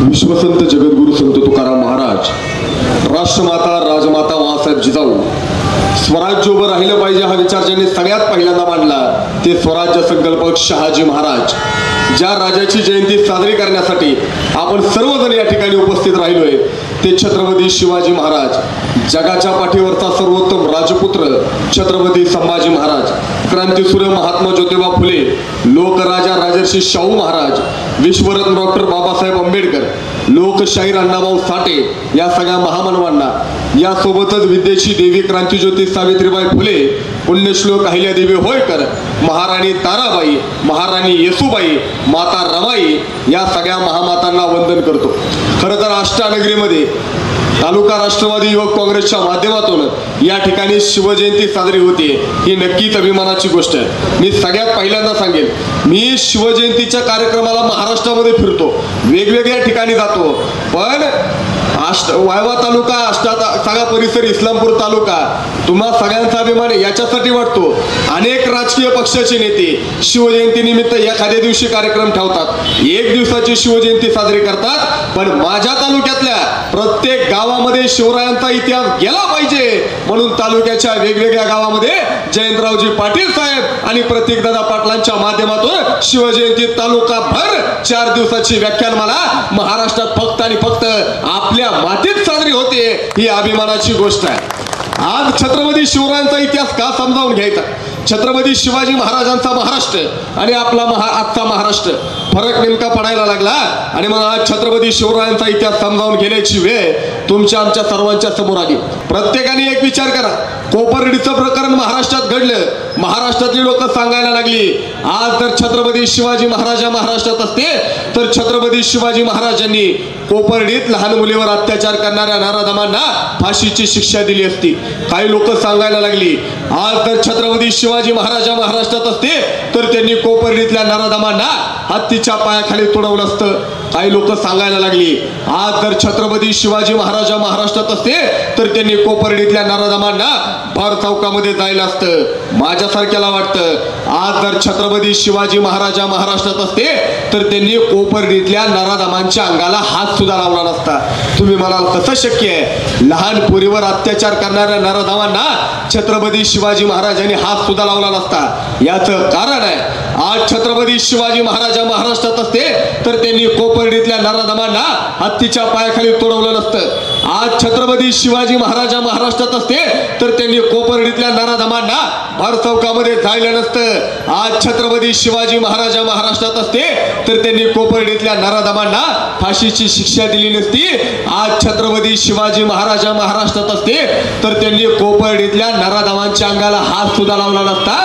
विश्वसंत जगद्गुरु संत तुकाराम महाराज, राष्ट्रमाता राजमाता माँसाहेब जिजाऊ, स्वराज्य उभं राहिलं पाहिजे हा विचार ज्यांनी सगळ्यात पहिल्यांदा मांडला ते स्वराज्य संकल्पक शहाजी महाराज. ज्या राजाची जयंती साजरी करण्यासाठी आपण सर्वजण या ठिकाणी उपस्थित राहिलोय ते छत्रपती शिवाजी महाराज, जगाच्या पाठीवरचा सर्वोत्तम राजपुत्र छत्रपती संभाजी महाराज, क्रांतीसूर्य महात्मा ज्योतिबा फुले, लोकराजा राजर्षी शाहू महाराज, विश्वरत्न डॉक्टर बाबासाहेब आंबेडकर, लोकशाहीर अण्णाभाऊ साठे या सगळ्या महामानवांना, यासोबतच विद्येची देवी क्रांतीज्योती सावित्रीबाई फुले, पुण्यश्लोक अहिल्यादेवी होळकर, महाराणी ताराबाई, महाराणी येसूबाई, माता रमाई या सगळ्या महामातांना वंदन करतो. खरं तर अष्टानगरीमध्ये तालुका राष्ट्रवादी युवक काँग्रेसच्या माध्यमातून या ठिकाणी शिवजयंती साजरी होते ही नक्कीच अभिमानाची गोष्ट आहे. मी सगळ्यात पहिल्यांदा सांगेन, मी शिवजयंतीच्या कार्यक्रमाला महाराष्ट्रामध्ये फिरतो, वेगवेगळ्या ठिकाणी जातो, पण वाळवा तालुका, सगळा परिसर, इस्लामपूर तालुका तुम्हा सगळ्यांचा अभिमान याच्यासाठी वाटतो. अनेक राजकीय पक्षाचे नेते शिवजयंती निमित्त एखाद्या दिवशी कार्यक्रम ठेवतात, एक दिवसाची शिवजयंती साजरी करतात, पण माझ्या तालुक्यातल्या प्रत्येक गावामध्ये शिवरायांचा इतिहास गेला पाहिजे म्हणून तालुक्याच्या वेगवेगळ्या गावामध्ये जयंतरावजी पाटील साहेब आणि प्रतीकदादा पाटलांच्या माध्यमातून शिवजयंती तालुकाभर 4 दिवसाची व्याख्यानमाला महाराष्ट्रात फक्त आणि फक्त आपल्या मातीत साजरी होते ही अभिमानाची गोष्ट आहे. आज छत्रपती शिवरायांचा इतिहास का समजावून घ्यायचा? छत्रपती शिवाजी महाराजांचा महाराष्ट्र आणि आपला आजचा महाराष्ट्र फरक नेमका पडायला लागला आणि मग आज छत्रपती शिवरायांचा इतिहास समजावून घेण्याची वेळ तुमच्या आमच्या सर्वांच्या समोर आली. प्रत्येकाने एक विचार करा, कोपर्डीचं प्रकरण महाराष्ट्रात घडलं, महाराष्ट्रातली लोक सांगायला लागली आज जर छत्रपती शिवाजी महाराज महाराष्ट्रात असते तर छत्रपती शिवाजी महाराजांनी कोपर्डीत लहान मुलीवर अत्याचार करणाऱ्या नराधमांना फाशीची शिक्षा दिली असती. काही लोक सांगायला लागली आज जर छत्रपती शिवाजी महाराज महाराष्ट्रात असते तर त्यांनी कोपर्डीतल्या नराधमांना हत्तीच्या पायाखाली तुडवलं असतं. काही लोक सांगायला लागली आज जर छत्रपती शिवाजी महाराज महाराष्ट्रात असते तर त्यांनी कोपर्डीतल्या नराधमांना भर चौकामध्ये जायला असतं. माझ्यासारख्याला वाटतं आज जर छत्रपती शिवाजी महाराज महाराष्ट्रात असते तर त्यांनी कोपर्डीतल्या नराधमांच्या अंगाला हात सुद्धा लावला नसता. तुम्ही म्हणाल कसं शक्य आहे? लहान पोरीवर अत्याचार करणाऱ्या नराधमांना छत्रपती शिवाजी महाराजांनी हात सुद्धा लावला नसता. याचं कारण आहे आज छत्रपती शिवाजी महाराज महाराष्ट्रात असते तर त्यांनी कोपर्डीतल्या नराधमांना हत्तीच्या पायाखाली तोडवलं नसतं. आज छत्रपती शिवाजी महाराज महाराष्ट्रात असते तर त्यांनी कोपर्डीतल्या नराधमांना भर चौकामध्ये जायला नसतं. आज छत्रपती शिवाजी महाराज महाराष्ट्रात असते तर त्यांनी कोपर्डीतल्या नराधमांना फाशीची शिक्षा दिली नसती. आज छत्रपती शिवाजी महाराज महाराष्ट्रात असते तर त्यांनी कोपर्डीतल्या नराधमांच्या अंगाला हात सुद्धा लावला नसता.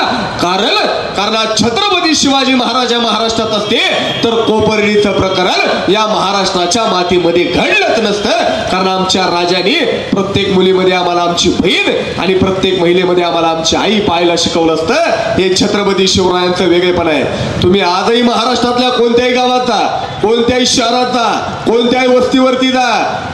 कारण छत्रपती शिवाजी महाराज महाराष्ट्रात असते तर कोपर्डीचं प्रकरण या महाराष्ट्राच्या मातीमध्ये घडलंच नसतं. कारण आमच्या राजाने प्रत्येक मुलीमध्ये आम्हाला आमची बहीण आणि प्रत्येक महिलेमध्ये आम्हाला आमची आई पाहायला शिकवलं असतं. हे छत्रपती शिवरायांचं वेगळेपण आहे. तुम्ही आजही महाराष्ट्रातल्या कोणत्याही गावात जा, कोणत्याही शहरात जा, कोणत्याही वस्तीवरती जा,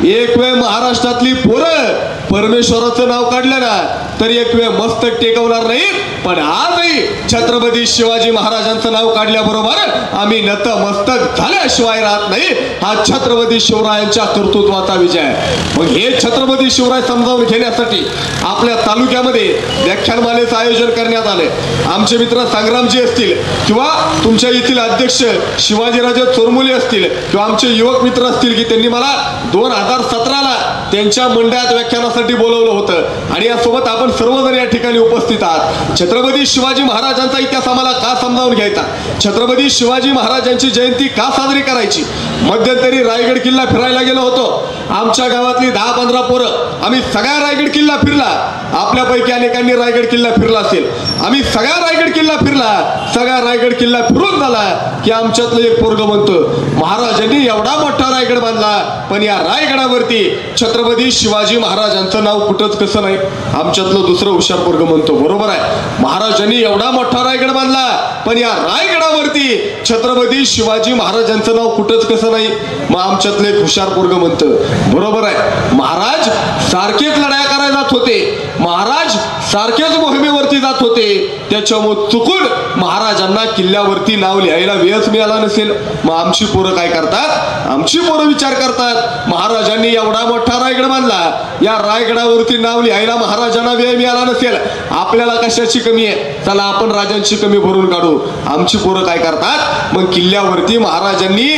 एक वेळ महाराष्ट्रातली पोरं परमेश्वराचं नाव काढलं ना तर एक वेळ मस्तक टेकवणार नाही, पण आजही छत्रपती शिवाजी महाराजांचं नाव काढल्याबरोबर आम्ही नतमस्तक झाल्याशिवाय राहत नाही. हा छत्रपती शिवरायांच्या कर्तृत्वाचा विजय आहे. मग हे छत्रपती शिवराय समजावून घेण्यासाठी आपल्या तालुक्यामध्ये व्याख्यानमालेचं आयोजन करण्यात आले. आमचे मित्र संग्रामजी असतील किंवा तुमच्या येथील अध्यक्ष शिवाजीराजे चोरमुले असतील किंवा आमचे युवक मित्र असतील की त्यांनी मला 2017ला त्यांच्या मंडळात व्याख्यानासाठी बोलवलं होतं आणि यासोबत आपण सर्वजण या ठिकाणी उपस्थित आहात. छत्रपती शिवाजी महाराजांचा इतिहास आम्हाला का समजावून घ्यायचा, छत्रपती शिवाजी महाराजांची जयंती का साजरी करायची. मध्यंतरी रायगड किल्ला फिरायला गेलो होतो. आमच्या गावातली 10-15 पोरं आम्ही सगळ्या रायगड किल्ला फिरला. आपल्यापैकी अनेकांनी रायगड किल्ला फिरला असेल. आम्ही सगळ्या रायगड किल्ला फिरला. सगळा रायगड किल्ला फिरून झाला की आमच्यातलं एक पोरग म्हणतो महाराजांनी एवढा मोठा रायगड बांधला पण या रायगडावरती छत्रपती शिवाजी महाराजांचं नाव कुठंच कसं नाही. आमच्यातलं दुसरं हुशार पोरग म्हणतो बरोबर आहे, महाराजांनी एवढा मोठा रायगड बांधला पण या रायगडावरती छत्रपती शिवाजी महाराजांचं नाव कुठंच कसं नाही. मग आमच्यातलं एक हुशार पोरग म्हणतं बरोबर आहे, महाराज सारखेच लढाया करायला जात होते, महाराज सारखेच मोहिमेवरती जात होते, त्याच्यामुळे चुकून महाराजांना किल्ल्यावरती नाव लिहायला वेळच मिळाला नसेल. मग आमची पोरं काय करतात, आमची पोरं विचार करतात महाराजांनी एवढा मोठा रायगड बांधला, या रायगडावरती नाव लिहायला महाराजांना वेळ मिळाला नसेल, आपल्याला कशाची कमी आहे, चला आपण राजांची कमी भरून काढू. आमची पोरं काय करतात, मग किल्ल्यावरती महाराजांनी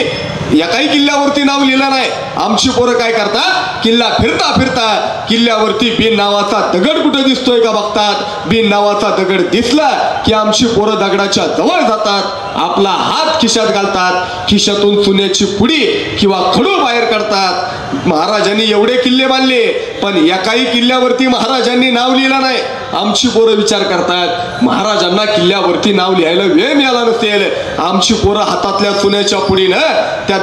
एकाही किल्ल्यावरती नाव लिहिलं नाही, आमची पोरं काय करतात, किल्ला फिरता फिरता किल्ल्यावरती बिन नावाचा दगड कुठे दिसतोय का बघतात, बिन नावाचा दगड दिसला की आमची पोरं दगडाच्या जवळ जातात, आपला हात खिशात घालतात, खिशातून सोन्याची पुडी किंवा खडू बाहेर काढतात. महाराजांनी एवढे किल्ले बांधले पण एकाही किल्ल्यावरती महाराजांनी नाव लिहिलं नाही. आमची पोरं विचार करतात महाराजांना किल्ल्यावरती नाव लिहायला वेळ मिळाला नसेल, आमची पोरं हातातल्या सोन्याच्या पुडीनं त्या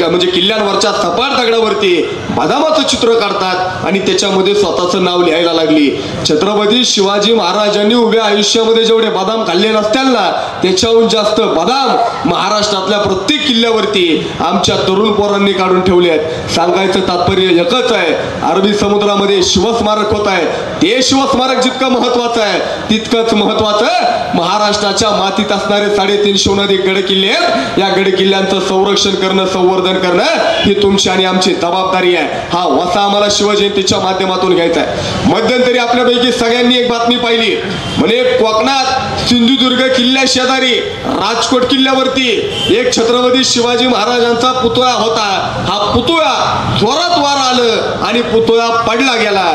म्हणजे किल्ल्यांवरच्या सपाट दगडावरती बदामाचं चित्र काढतात आणि त्याच्यामध्ये स्वतःचं नाव लिहायला लागली. छत्रपती शिवाजी महाराजांनी उभ्या आयुष्यामध्ये जेवढे बदाम खाल्ले नसतील ना त्याच्याहून जास्त बदाम महाराष्ट्रातल्या प्रत्येक किल्ल्यावरती आमच्या तरुण पोरांनी काढून ठेवले आहेत. सांगायचं तात्पर्य एकच आहे, अरबी समुद्रामध्ये शिवस्मारक होत आहे, ते शिवस्मारक जितकं महत्वाचं आहे तितकंच महत्वाचं महाराष्ट्राच्या मातीत असणारे 350 अधिक गड किल्ले आहेत. या गड किल्ल्यांचं संरक्षण करणं, संवर्धन करणं ही तुमची आणि आमची जबाबदारी आहे. हा वसा आम्हाला शिवजयंतीच्या माध्यमातून घ्यायचा आहे. मध्यंतरी आपल्यापैकी सगळ्यांनी एक बातमी पाहिली, म्हणजे कोकणात सिंधुदुर्ग किल्ल्या शेजारी राजकोट किल्ल्यावरती एक छत्रपती शिवाजी महाराजांचा पुतळा होता. हा पुतळा जोरात वार आलं आणि पुतळा पडला गेला.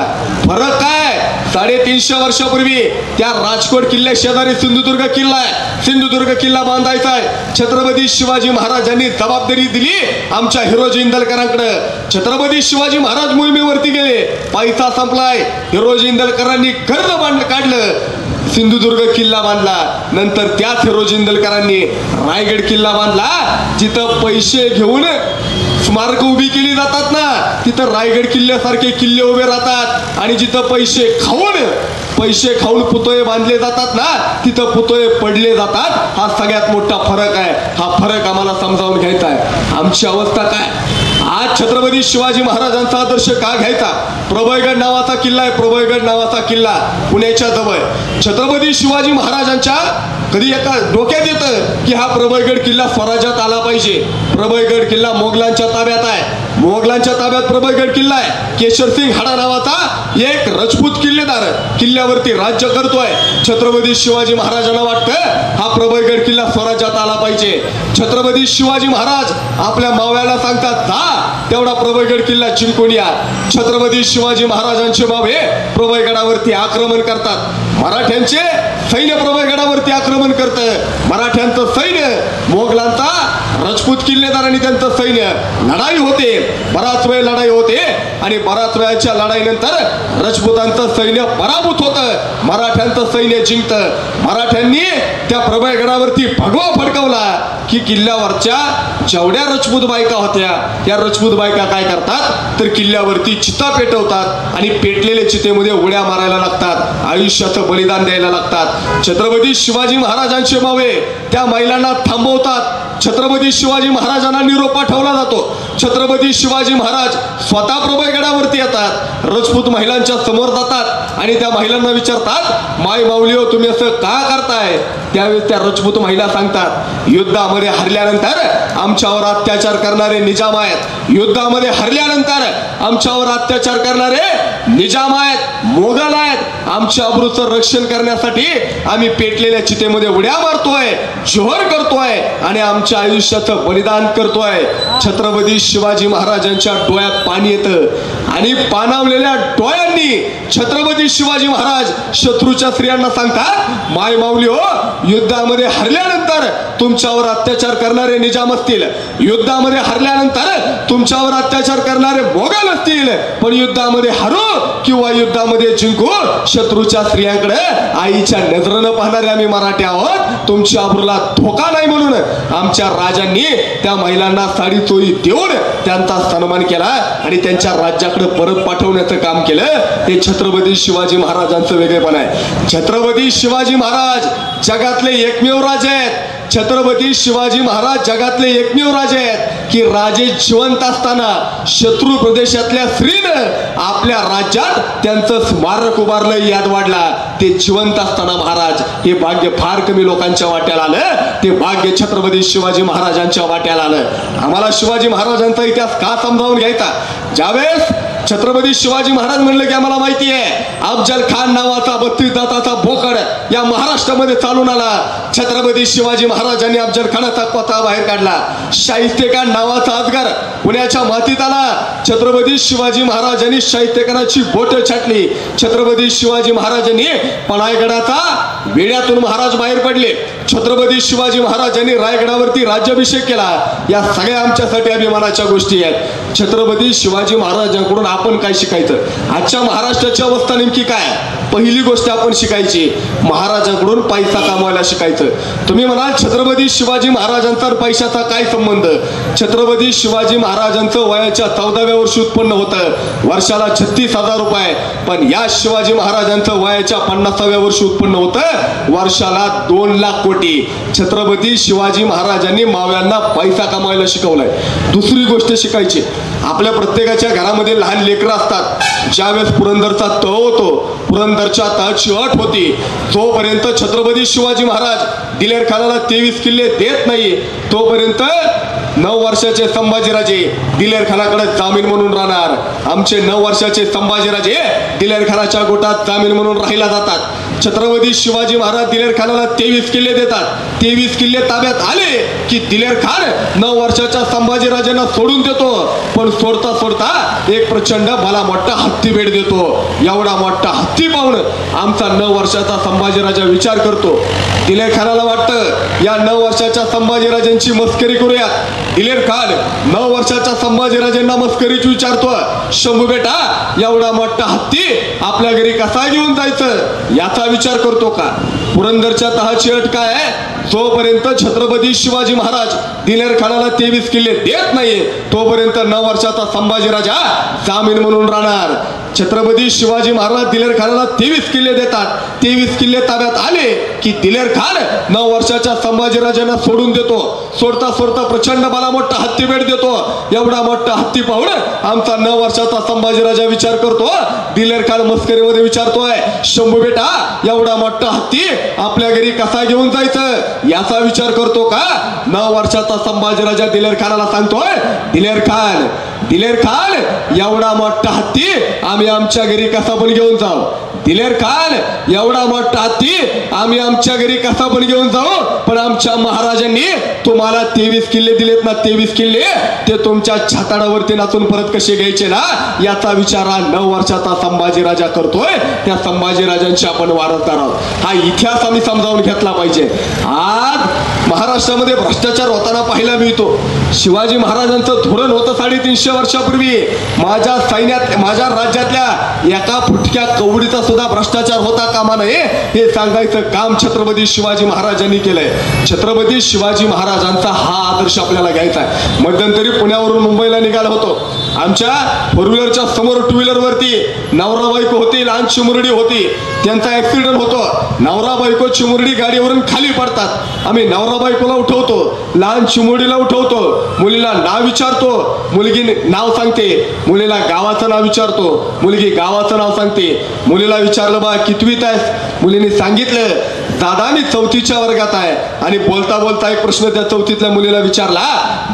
फरक काय, 350 वर्षापूर्वी त्या राजकोट किल्ल्या शेजारी सिंधुदुर्ग किल्ला आहे, सिंधुदुर्ग किल्ला बांधायचा आहे. छत्रपती शिवाजी महाराजांनी जबाबदारी दिली आमच्या हिरोजी इंदलकरांकडे. छत्रपती शिवाजी महाराज मोहिमेवरती गेले, पैसा संपलाय, हिरोजी इंदलकरांनी कर्ज काढलं, सिंधुदुर्ग किल्ला बांधला. नंतर त्याच हिरोजी इंदलकरांनी रायगड किल्ला बांधला. जिथं पैसे घेऊन स्मारक उभी केली जातात ना तिथं रायगड किल्ल्यासारखे किल्ले उभे राहतात, आणि जिथं पैसे खाऊन पुतळे बांधले जातात ना तिथं पुतळे पडले जातात. हा सगळ्यात मोठा फरक आहे. हा फरक आम्हाला समजावून घ्यायचा आहे. आमची अवस्था काय, आज छत्रपती शिवाजी महाराजांचा आदर्श का घ्यायचा. प्रबळगड नावाचा किल्ला आहे, प्रबळगड नावाचा किल्ला पुण्याच्या जवळ. छत्रपती शिवाजी महाराजांच्या कधी एका डोक्यात येतं की हा प्रबळगड किल्ला स्वराज्यात आला पाहिजे. प्रबळगड किल्ला मोगलांच्या ताब्यात आहे, मोगलांच्या ताब्यात प्रबळगड किल्ला आहे. केशरसिंग हाडा नावाचा एक राजपूत किल्लेदार किल्ल्यावरती राज्य करतोय. छत्रपती शिवाजी महाराजांना वाटतं हा प्रबळगड किल्ला स्वराज्यात आला पाहिजे. छत्रपती शिवाजी महाराज आपल्या मावळ्याला सांगतात जा तेवढा प्रबळगड किल्ला जिंकून या. छत्रपती शिवाजी महाराजांचे मावळे प्रबळगडावरती आक्रमण करतात. मराठ्यांचे सैन्य प्रबळगडावरती आक्रमण करतं. मराठ्यांचं सैन्य मोगलांचा राजपूत किल्लेदार आणि त्यांचं सैन्य लढाई होते. बराच वेळ लढाई होते आणि बराच वेळाच्या लढाईनंतर राजपूतांचं सैन्य पराभूत होतं, मराठ्यांचं सैन्य जिंकतं. मराठ्यांनी त्या प्रबळगडावरती भगवा फडकवला की किल्ल्यावरच्या जेवढ्या राजपूत बायका होत्या त्या राजपूत बायका काय करतात तर किल्ल्यावरती चिता पेटवतात आणि पेटलेल्या चितेमध्ये उड्या मारायला लागतात, आयुष्याचं बलिदान द्यायला लागतात. छत्रपती शिवाजी महाराजांचे मावळे त्या महिलांना थांबवतात. छत्रपती शिवाजी महाराजांना निरोप पाठवला जातो. छत्रपती शिवाजी महाराज स्वतः प्रबळगडावरती येतात, राजपूत महिलांच्या समोर जातात आणि त्या महिलांना विचारतात माय माऊली हो तुम्ही असं का करताय. त्यावेळेस त्या राजपूत महिला सांगतात युद्धामध्ये हरल्यानंतर आमच्यावर अत्याचार करणारे निजाम आहेत, युद्धामध्ये हरल्यानंतर आमच्यावर अत्याचार करणारे निजाम आहेत, मोगल आहेत. आमच्या अब्रूचं रक्षण करण्यासाठी आम्ही पेटलेल्या चितेमध्ये उड्या मारतोय, जोहर करतोय आणि आमच्या आयुष्याचं बलिदान करतोय. छत्रपती शिवाजी महाराजांच्या डोळ्यात पाणी येतं आणि पाणावलेल्या डोळ्यांनी छत्रपती शिवाजी महाराज शत्रूच्या स्त्रियांना सांगतात माय माऊली हो युद्धामध्ये हरल्यानंतर तुमच्यावर अत्याचार करणारे निजाम असतील, युद्धामध्ये हरल्यानंतर तुमच्यावर अत्याचार करणारे मोगल असतील, पण युद्धामध्ये हरो किंवा युद्धामध्ये जिंकू शत्रूच्या स्त्रियांकडे आईच्या नजरेनं पाहणारे आम्ही मराठी आहोत. तुमच्या आबरूला धोका नाही म्हणून आमच्या राजांनी त्या महिलांना साडी चोळी देऊन त्यांचा सन्मान केला आणि त्यांच्या राज्याकडे परत पाठवण्याचं काम केलं. ते छत्रपती शिवाजी महाराजांचं वेगळेपण आहे. छत्रपती शिवाजी महाराज जगातले एकमेव राजे आहेत. छत्रपती शिवाजी महाराज जगातले एकमेव राजे आहेत की राजे जिवंत असताना शत्रू प्रदेशातल्या स्त्रीनं आपल्या राज्यात त्यांचं स्मारक उभारलं, याद वाढला. ते जिवंत असताना महाराज, हे भाग्य फार कमी लोकांच्या वाट्याला आलं. ते भाग्य छत्रपती शिवाजी महाराजांच्या वाट्याला आलं. आम्हाला शिवाजी महाराजांचा इतिहास का समजावून घ्यायचा? ज्यावेळेस छत्रपती शिवाजी महाराज म्हणलं की आम्हाला माहिती आहे अफजल खान नावाचा 32 दाताचा बोकड या महाराष्ट्रामध्ये चालून आला. छत्रपती शिवाजी महाराजांनी अफजल खानाचा पत्ता बाहेर काढला. शाहिस्तेखान नावाचा अजगर पुण्याच्या मातीत आला. छत्रपती शिवाजी महाराजांनी शाहिस्तेखानाची बोट छाटली. छत्रपती शिवाजी महाराजांनी पणायगडाचा वेड्यातून महाराज बाहेर पडले. छत्रपती शिवाजी महाराजांनी रायगडावरती राज्याभिषेक केला. या सगळ्या आमच्यासाठी अभिमानाच्या गोष्टी आहेत. छत्रपती शिवाजी महाराजांकडून आपण काय शिकायचं? आजच्या महाराष्ट्राची अवस्था नेमकी काय? पहिली गोष्ट आपण शिकायची, महाराजांकडून पैसा कमवायला शिकायचं. तुम्ही म्हणाल छत्रपती शिवाजी महाराजांचा पैशाचा काय संबंध? छत्रपती शिवाजी महाराजांचं वयाच्या 14व्या वर्षी उत्पन्न होतं वर्षाला 36,000 रुपये. पण या शिवाजी महाराजांचं वयाच्या 50व्या वर्षी उत्पन्न होतं वर्षाला 2 लाख कोटी. छत्रपती शिवाजी महाराजांनी मावळ्यांना पैसा कमवायला शिकवलाय. दुसरी गोष्ट शिकायची, आपल्या प्रत्येकाच्या घरामध्ये लहान लेकरं असतात. ज्यावेळेस पुरंदरचा तह होतो, पुरंदरच्या तहाची अट होती, जोपर्यंत छत्रपती शिवाजी महाराज दिलेर खानाला 23 किल्ले देत नाही तोपर्यंत 9 वर्षाचे संभाजीराजे दिलेर खानाकडे जामीन म्हणून राहणार. आमचे 9 वर्षाचे संभाजीराजे दिलेर खानाच्या गोटात जामीन म्हणून राहिला जातात. छत्रपती शिवाजी महाराज दिलेर खानाला 23 किल्ले देतात. 23 किल्ले ताब्यात आले की दिलेर खान 9 वर्षाच्या संभाजीराजांना सोडून देतो. पण सोडता सोडता एक प्रचंड भला मोठा हत्ती भेट देतो. एवढा मोठा हत्ती पाहून आमचा 9 वर्षाचा संभाजीराजा विचार करतो. दिलेर खानाला वाटतं या 9 वर्षाच्या संभाजीराजांची मस्करी करूयात. दिलेर खान 9 वर्षाच्या संभाजीराजांना मस्करीच विचारतो, शंभू बेटा एवढा मोठा हत्ती आपल्या घरी कसा घेऊन जायचं याचा विचार करतो का? पुरंदरच्या तहाची अट काय आहे? जोपर्यंत छत्रपती शिवाजी महाराज दिलेर खानाला 23 किल्ले देत नाही तोपर्यंत 9 वर्षाचा संभाजीराजा जामीन म्हणून राहणार. छत्रपती शिवाजी महाराज दिलेर खानाला 23 किल्ले देतात. 23 किल्ले ताब्यात आले की दिलेर खान 9 वर्षाच्या संभाजीराजांना सोडून देतो. सोडता सोडता प्रचंड भला मोठा हत्ती भेट देतो. एवढा मोठा हत्ती पाहून आमचा 9 वर्षाचा संभाजीराजा विचार करतो. दिलेर खान मस्करीमध्ये विचारतोय, शंभू बेटा एवढा मोठा हत्ती आपल्या घरी कसा घेऊन जायचं याचा विचार करतो का? 9 वर्षाचा संभाजीराजा दिलेर खानाला सांगतोय, दिलेर खान एवढा मोठा हत्ती आम्ही आमच्या घरी कसा पण घेऊन जाऊ. दिलेर खान एवढा मोठा हत्ती आम्ही आमच्या घरी कसा पण घेऊन जाऊ. पण आमच्या महाराजांनी तुम्हाला 23 किल्ले दिलेत ना, 23 किल्ले ते तुमच्या छाताडावरती नाचून परत कसे घ्यायचे ना याचा विचार 9 वर्षाचा संभाजीराजा करतोय. त्या संभाजीराजांची आपण वारसदार आहोत. हा इतिहास आम्ही समजावून घेतला पाहिजे. आज महाराष्ट्रामध्ये भ्रष्टाचार होताना पाहायला मिळतो. शिवाजी महाराजांचं धोरण होतं 350 वर्षापूर्वी. माझ्या सैन्यात माझ्या राज्यातल्या एका फुटक्या कवडीचा सुद्धा भ्रष्टाचार होता कामा नये हे सांगायचं काम छत्रपती शिवाजी महाराजांनी केलंय. छत्रपती शिवाजी महाराजांचा हा आदर्श आपल्याला घ्यायचा आहे. मध्यंतरी पुण्यावरून मुंबईला निघाला होतो. आमच्या 4 व्हीलरच्या समोर 2 व्हीलरवरती नवरा बायको होती, लहान चिमुरडी होती. त्यांचा ऍक्सिडेंट होतो. नवरा बायको चिमुरडी गाडीवरून खाली पडतात. आम्ही नवरा बायकोला उठवतो, लहान चिमुरडीला उठवतो, मुलीला नाव विचारतो, मुलगी नाव सांगते, मुलीला गावाचं नाव विचारतो, मुलगी गावाचं नाव सांगते. मुलीला विचारलं बा कितवीत आहेस? मुलीने सांगितलं दादा मी 4थीच्या वर्गात आहे. आणि बोलता बोलता एक प्रश्न त्या 4थीतल्या मुलीला विचारला,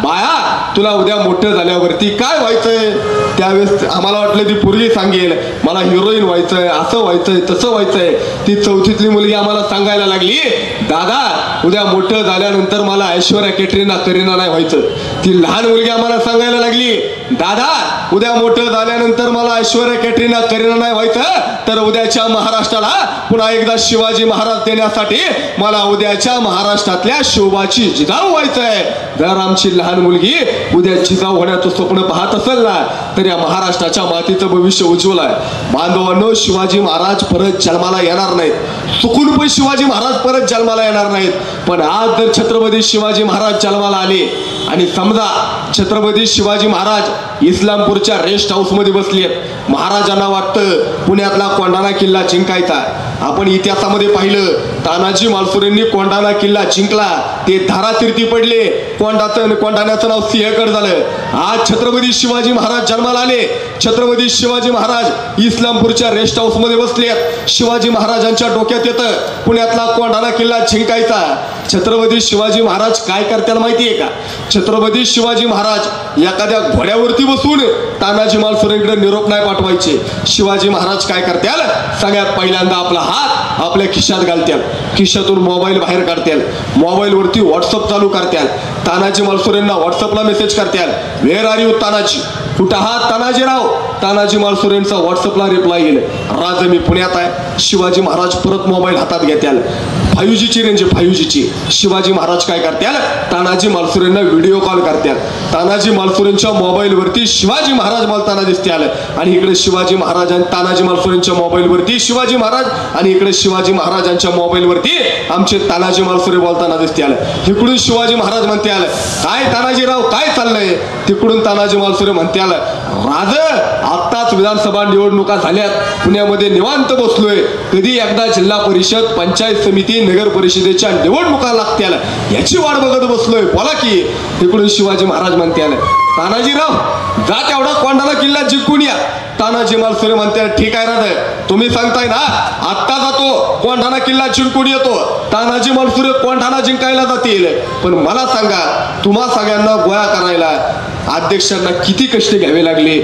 बाया तुला उद्या मोठं झाल्यावरती काय व्हायचंय? त्यावेळेस आम्हाला वाटलं ती पोरगी सांगेल मला हिरोईन व्हायचंय, असं व्हायचंय, तसं व्हायचंय. ती 4थीतली मुलगी आम्हाला सांगायला लागली, दादा उद्या मोठं झाल्यानंतर मला ऐश्वर्या कॅटरीना करीना नाही व्हायचं. ती लहान मुलगी आम्हाला सांगायला लागली, दादा उद्या मोठं झाल्यानंतर मला ऐश्वर्या कॅटरीना करीना नाही व्हायचं, तर उद्याच्या महाराष्ट्राला पुन्हा एकदा शिवाजी महाराज देण्यासाठी मला उद्याच्या महाराष्ट्रातल्या शिवबाची जिजाऊ व्हायचंय. जर आमची लहान मुलगी उद्या जिजाऊ होण्याचं स्वप्न पाहत असेल ना, तर या महाराष्ट्राच्या मातीचं भविष्य उज्ज्वल आहे. बांधवांनो, शिवाजी महाराज परत जन्माला येणार नाहीत, चुकून पण शिवाजी महाराज परत जन्माला येणार नाहीत. पण आज जर छत्रपती शिवाजी महाराज जन्माला आले आणि समजा छत्रपती शिवाजी महाराज इस्लामपूरच्या रेस्ट हाऊस मध्ये बसले, महाराजांना वाटतं पुण्यातला कोंढाणा किल्ला जिंकायचा. आपण इतिहासामध्ये पाहिलं, तानाजी मालुसरेंनी कोंढाणा किल्ला जिंकला, ते धारातीर्थी पडले, कोंढाण्याचं नाव सिंहगड झालं. आज छत्रपती शिवाजी महाराज जन्माला आले, छत्रपती शिवाजी महाराज इस्लामपूरच्या रेस्ट हाऊस मध्ये बसले. शिवाजी महाराजांच्या डोक्यात येतं पुण्यातला कोंढाणा किल्ला जिंकायचा. छत्रपती शिवाजी महाराज काय करतात माहितीये का? छत्रपती शिवाजी महाराज एखाद्या घोड्यावरती बसून तानाजी मालुसरेंकडे निरोप नाही पाठवायचे. शिवाजी महाराज काय करतात? सगळ्यात पहिल्यांदा आपला हात आपल्या खिशात घालतात, खिशातून मोबाईल बाहेर काढतात, मोबाईल वरती व्हॉट्सअप चालू करतात, तानाजी मालुसरेंना व्हॉट्सअपला मेसेज करतात, वेअर आर यू तानाजी, कुठं आहात तानाजीराव? तानाजी मालुसरेंचा व्हॉट्सअपला रिप्लाय येईल, राज मी पुण्यात आहे. शिवाजी महाराज परत मोबाईल हातात घेत्याल, 5Gची रेंज 5Gची. शिवाजी महाराज काय करत्याल? तानाजी मालुसरेंना व्हिडिओ कॉल करत्याल. तानाजी मालुसरेंच्या मोबाईल वरती शिवाजी महाराज बोलताना दिसत्याल, आणि इकडे शिवाजी महाराज आणि तानाजी मालुसरेंच्या मोबाईल वरती शिवाजी महाराज, आणि इकडे शिवाजी महाराजांच्या मोबाईल वरती आमचे तानाजी मालुसरे बोलताना दिसत्याल. इकडून शिवाजी महाराज म्हणत्याल, काय तानाजीराव काय चाललंय? तिकडून तानाजी मालुसरे म्हणत्याल, राज आत्ताच विधानसभा निवडणुका झाल्यात, पुण्यामध्ये निवांत बसलोय, कधी एकदा जिल्हा परिषद, पंचायत समिती, नगर परिषदेच्या निवडणुका लागत्याल याची वाट बघत बसलोय, बोला की. तिकडून शिवाजी महाराज म्हणत्याल, तानाजीराव जा तेवढा कोंढाणा किल्ला जिंकून या. तानाजी मालुसरे म्हणतात, ठीक आहे राज, तुम्ही सांगताय ना, आत्ता जातो कोंढाणा किल्ला जिंकून येतो. तानाजी मालुसरे कोंढाणा जिंकायला जातील, पण मला सांगा, तुम्हा सगळ्यांना गोळा करायला अध्यक्षांना किती कष्ट घ्यावे लागले?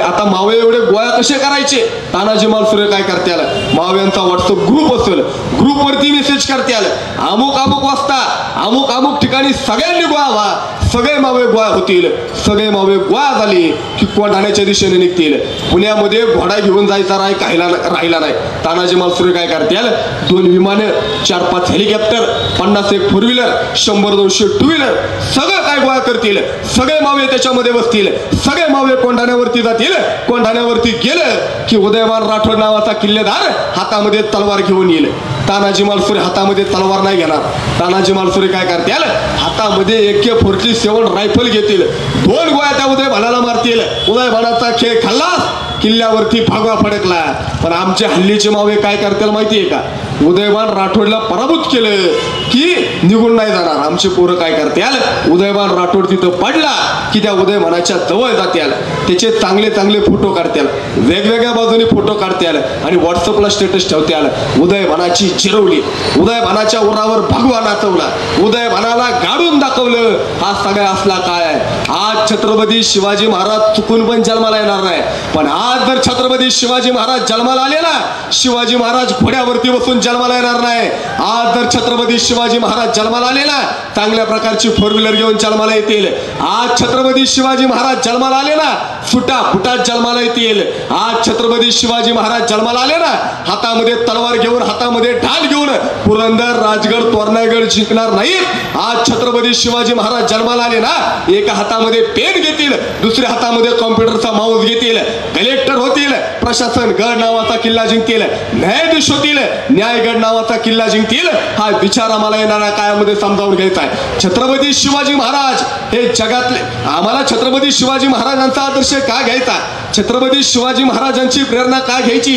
आता मावळे एवढे गोळा कसे करायचे? तानाजी मालुसरे काय करत्याल? मावळ्यांचा व्हॉट्सअप ग्रुप असेल, ग्रुपवरती मेसेज करत्याल, अमुक अमुक वाजता अमुक अमुक ठिकाणी सगळ्यांनी गोळा व्हा. सगळे मावळे गोळा होतील, सगळे मावळे गोळा झाले की कोंढाण्याच्या दिशेने निघतील. पुण्यामध्ये घोडा घेऊन जायचा राहिला नाही. तानाजी मालुसरे काय करत्याल? 2 विमानं, 4-5 helicopter, 50-1 four wheeler, 100-200 two wheeler, सगळं काय गोळा करतील. सगळे मावळे त्याच्यामध्ये बसतील, सगळे मावळे कोंढाण्यावरती जातील. कोंढाण्यावरती गेलं की उदयमान राठोड नावाचा किल्लेदार हातामध्ये तलवार घेऊन येईल. तानाजी मालुसरे हातामध्ये तलवार नाही घेणार. तानाजी मालुसरे काय करतील? हातामध्ये AK-47 रायफल घेतील, 2 गोळ्या त्या उदयभानाला मारतील. उदयभानाचा खेळ खाल्लास, किल्ल्यावरती भागवा फडकला. पण आमचे हल्लीचे मावळे काय करतील माहितीये का? उदयभान राठोडला पराभूत केलं की निघून नाही जाणार. आमचे पोरं काय करतील? उदयभान राठोड तिथं पडला की त्या उदयभानाच्या जवळ जातील, त्याचे चांगले चांगले फोटो काढतील, वेगवेगळ्या बाजूने फोटो काढतील आणि व्हॉट्सअपला स्टेटस ठेवतील. उदयभानाची जिरवली, उदयभानाच्या उरावर भगवा नाचवला, उदयभानाला गाडून दाखवलं. हा सगळा असला काय आहे? आज छत्रपती शिवाजी महाराज चुकून पण जन्माला येणार नाही, पण आज जर छत्रपती शिवाजी महाराज जन्माला आले ना, शिवाजी महाराज घोड्यावरती बसून जन्माला येणार नाही. आज जर छत्रपती शिवाजी महाराज जन्माला आले ना, चांगल्या प्रकारची 4 व्हीलर घेऊन जन्माला येतील. आज छत्रपती शिवाजी महाराज जन्माला आले ना, फुटा फुटात जन्माला येतील. आज छत्रपती शिवाजी महाराज जन्माला आले ना, हातामध्ये तलवार घेऊन, हातामध्ये ढाल घेऊन पुरंदर, राजगड, तोरणागड जिंकणार नाहीत. आज छत्रपती शिवाजी महाराज जन्माला आले ना, एका हातामध्ये पेन घेतील, दुसऱ्या हातामध्ये कॉम्प्युटरचा माऊस घेतील, कलेक्टर होतील, प्रशासन गड नावाचा किल्ला जिंकतील, न्यायाधीश होतील, न्यायगड नावाचा किल्ला जिंकतील. हा विचार आम्हाला येणाऱ्या काळामध्ये समजावून घ्यायचा आहे. छत्रपती शिवाजी महाराज हे जगातले, आम्हाला छत्रपती शिवाजी महाराजांचा आदर्श का घ्यायचा? छत्रपती शिवाजी महाराजांची प्रेरणा का घ्यायची?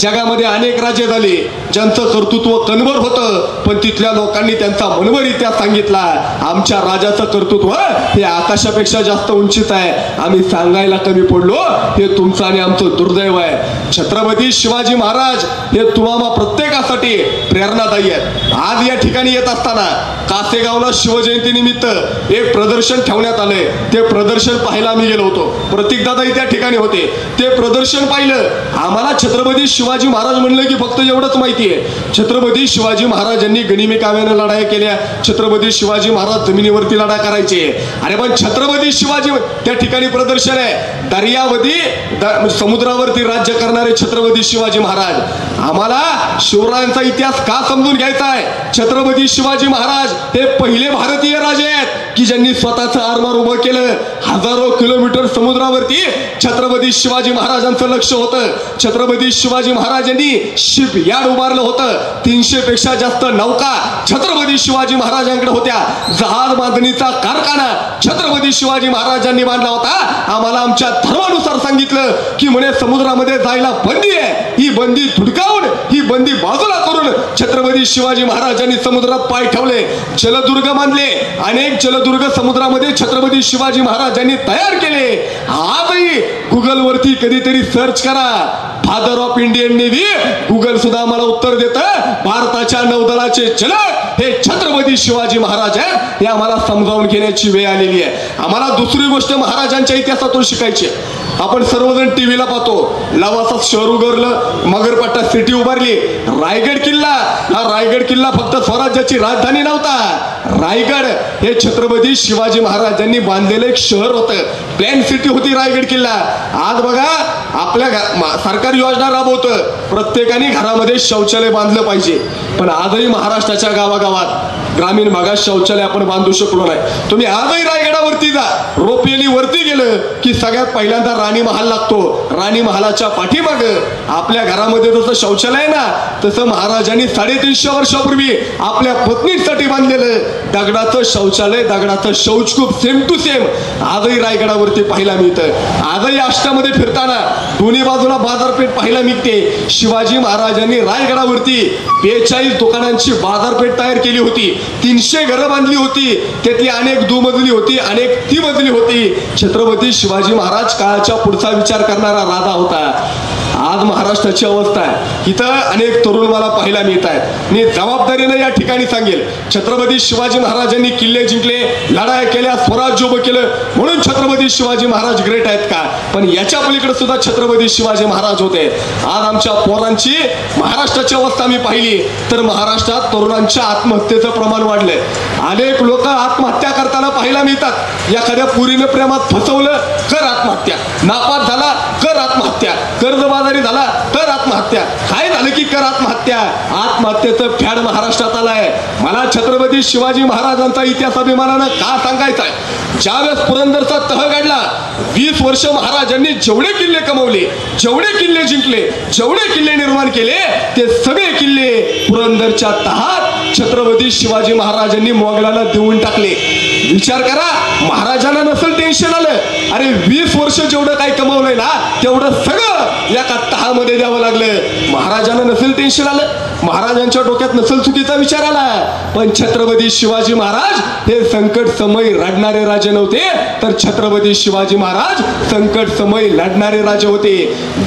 जगामध्ये अनेक राज्य झाले, ज्यांचं कर्तृत्व कणभर होतं, पण तिथल्या लोकांनी त्यांचा मनभर इतिहास सांगितला. आमच्या राजाचं कर्तृत्व हे आकाशापेक्षा जास्त उंचीच आहे. आम्ही सांगायला कमी पडलो, हे तुमचं आणि आमचं दुर्दैव आहे. छत्रपती शिवाजी महाराज हे तुम्हाला प्रत्येकासाठी प्रेरणादायी आहेत. आज या ठिकाणी येत असताना कासेगावला शिवजयंती निमित्त एक प्रदर्शन ठेवण्यात आलंय. ते प्रदर्शन पाहायला आम्ही गेलो होतो. प्रतीकदादाही त्या ठिकाणी होते. ते प्रदर्शन पाहिलं. आम्हाला छत्रपती शिवाजी महाराज म्हणलं की फक्त एवढंच माहिती आहे, छत्रपती शिवाजी महाराजांनी गनिमी काव्याने लढाई केल्या, छत्रपती शिवाजी महाराज जमिनीवरती लढा करायचे. अरे पण छत्रपती शिवाजी त्या ठिकाणी प्रदर्शन आहे दर्यावती समुद्रावरती राज्य करणारे छत्रपती शिवाजी महाराज। आम्हाला शिवरायांचा इतिहास का समजून घ्यायचा आहे? छत्रपती शिवाजी महाराज हे पहिले भारतीय राजे आहेत की ज्यांनी स्वतःचं आरमार उभं केलं। हजारो किलोमीटर समुद्रावरती छत्रपती शिवाजी महाराजांचं लक्ष होतं। छत्रपती शिवाजी महाराजांनी शिपयार्ड उभारलं होतं। 300 पेक्षा जास्त नौका छत्रपती शिवाजी महाराजांकडे होत्या। जहाज बांधणीचा कारखाना छत्रपती शिवाजी महाराजांनी बांधला होता। आम्हाला आमच्या धर्मानुसार सांगितलं की म्हणे समुद्रामध्ये जायला बंदी आहे, ही बंदी धुडकावून ही बंदी बाजूला करून छत्रपती शिवाजी महाराजांनी समुद्रात पाय ठेवले, जलदुर्ग बांधले। अनेक जलदुर्ग समुद्रामध्ये छत्रपती शिवाजी महाराजांनी तयार केले। आजही गुगल वरती कधीतरी सर्च करा, father of Indian navy, Google सुद्धा आम्हाला उत्तर देतं भारताच्या नौदलाचे जनक हे छत्रपती शिवाजी महाराज आहेत। हे आम्हाला समजावून घेण्याची वेळ आलेली आहे। आम्हाला दुसरी गोष्ट महाराजांच्या इतिहासातून शिकायची। आपण सर्वजण टीव्हीला पाहतो, लवासा शहर उघडलं, मगरपट्टा सिटी उभारली, रायगड किल्ला। हा रायगड किल्ला फक्त स्वराज्याची राजधानी नव्हता। रायगड हे छत्रपती शिवाजी महाराजांनी बांधलेलं एक शहर होतं, प्लॅन सिटी होती रायगड किल्ला। आज बघा आपल्या सरकार योजना राबवतं, प्रत्येकाने घरामध्ये शौचालय बांधलं पाहिजे, पण आजही महाराष्ट्राच्या गावागावात ग्रामीण भागात शौचालय आपण बांधू शकलो नाही। तुम्ही आजही रायगडावरती जा, रोपेली वरती गेलं की सगळ्यात पहिल्यांदा राणी महाल लागतो। राणी महालाच्या पाठीमाग आपल्या घरामध्ये जसं शौचालय आहे ना, तसं महाराजांनी 350 वर्षापूर्वी आपल्या पत्नीसाठी बांधलेलं दगडाचं शौचालय, दगडाचं शौचकूप सेम टू सेम आजही रायगडावरती पाहायला मिळतं। आजही आष्टामध्ये फिरताना दोन्ही बाजूला बाजारपेठ पाहायला मिळते। शिवाजी महाराजांनी रायगडावरती 42 दुकानांची बाजारपेठ तयार केली होती, 300 घरं बांधली होती, त्यातली अनेक दुमजली होती, अनेक तिमजली होती। छत्रपती शिवाजी महाराज काळाच्या पुढचा विचार करणारा राजा होता। आज महाराष्ट्राची अवस्था आहे, इथं अनेक तरुण मला पाहायला मिळत आहेत। मी जबाबदारीने या ठिकाणी सांगेल, छत्रपती शिवाजी महाराजांनी किल्ले जिंकले, लढाया केल्या, स्वराज्य उभं केलं म्हणून छत्रपती शिवाजी महाराज ग्रेट आहेत का? पण याच्या पलीकडे सुद्धा छत्रपती शिवाजी महाराज होते। आज आमच्या पोरांची महाराष्ट्राची अवस्था मी पाहिली तर महाराष्ट्रात तरुणांच्या आत्महत्येचं प्रमाण वाढलंय। अनेक लोक आत्महत्या करताना पाहायला मिळतात। एखाद्या पुरीने प्रेमात फसवलं कर आत्महत्या, नापास झाला कर आत्महत्या, कर्जबाजारी झाला तर आत्महत्या, काय झालं की कर आत्महत्या। आत्महत्येचं फॅड महाराष्ट्रात आलंय। मला छत्रपती शिवाजी महाराजांचा इतिहास अभिमानानं का सांगायचा आहे? ज्यावेळेस पुरंदरचा तह काढला, 20 वर्ष महाराजांनी जेवढे किल्ले कमवले, जेवढे किल्ले जिंकले, जेवढे किल्ले निर्माण केले, ते सगळे किल्ले पुरंदरच्या तहात छत्रपती शिवाजी महाराजांनी मोगलांना देऊन टाकले। विचार करा, महाराजांना नसेल टेन्शन आलं, अरे 20 वर्ष जेवढं काही कमवलंय ना तेवढं सगळं एका तहामध्ये द्यावं लागलं। महाराजांना नसेल टेन्शन आलं, महाराजांच्या डोक्यात नसेल चुकीचा विचार आला, पण छत्रपती शिवाजी महाराज हे संकट समय रडणारे राजे नव्हते, तर छत्रपती शिवाजी महाराज संकट समय लढणारे राजे होते।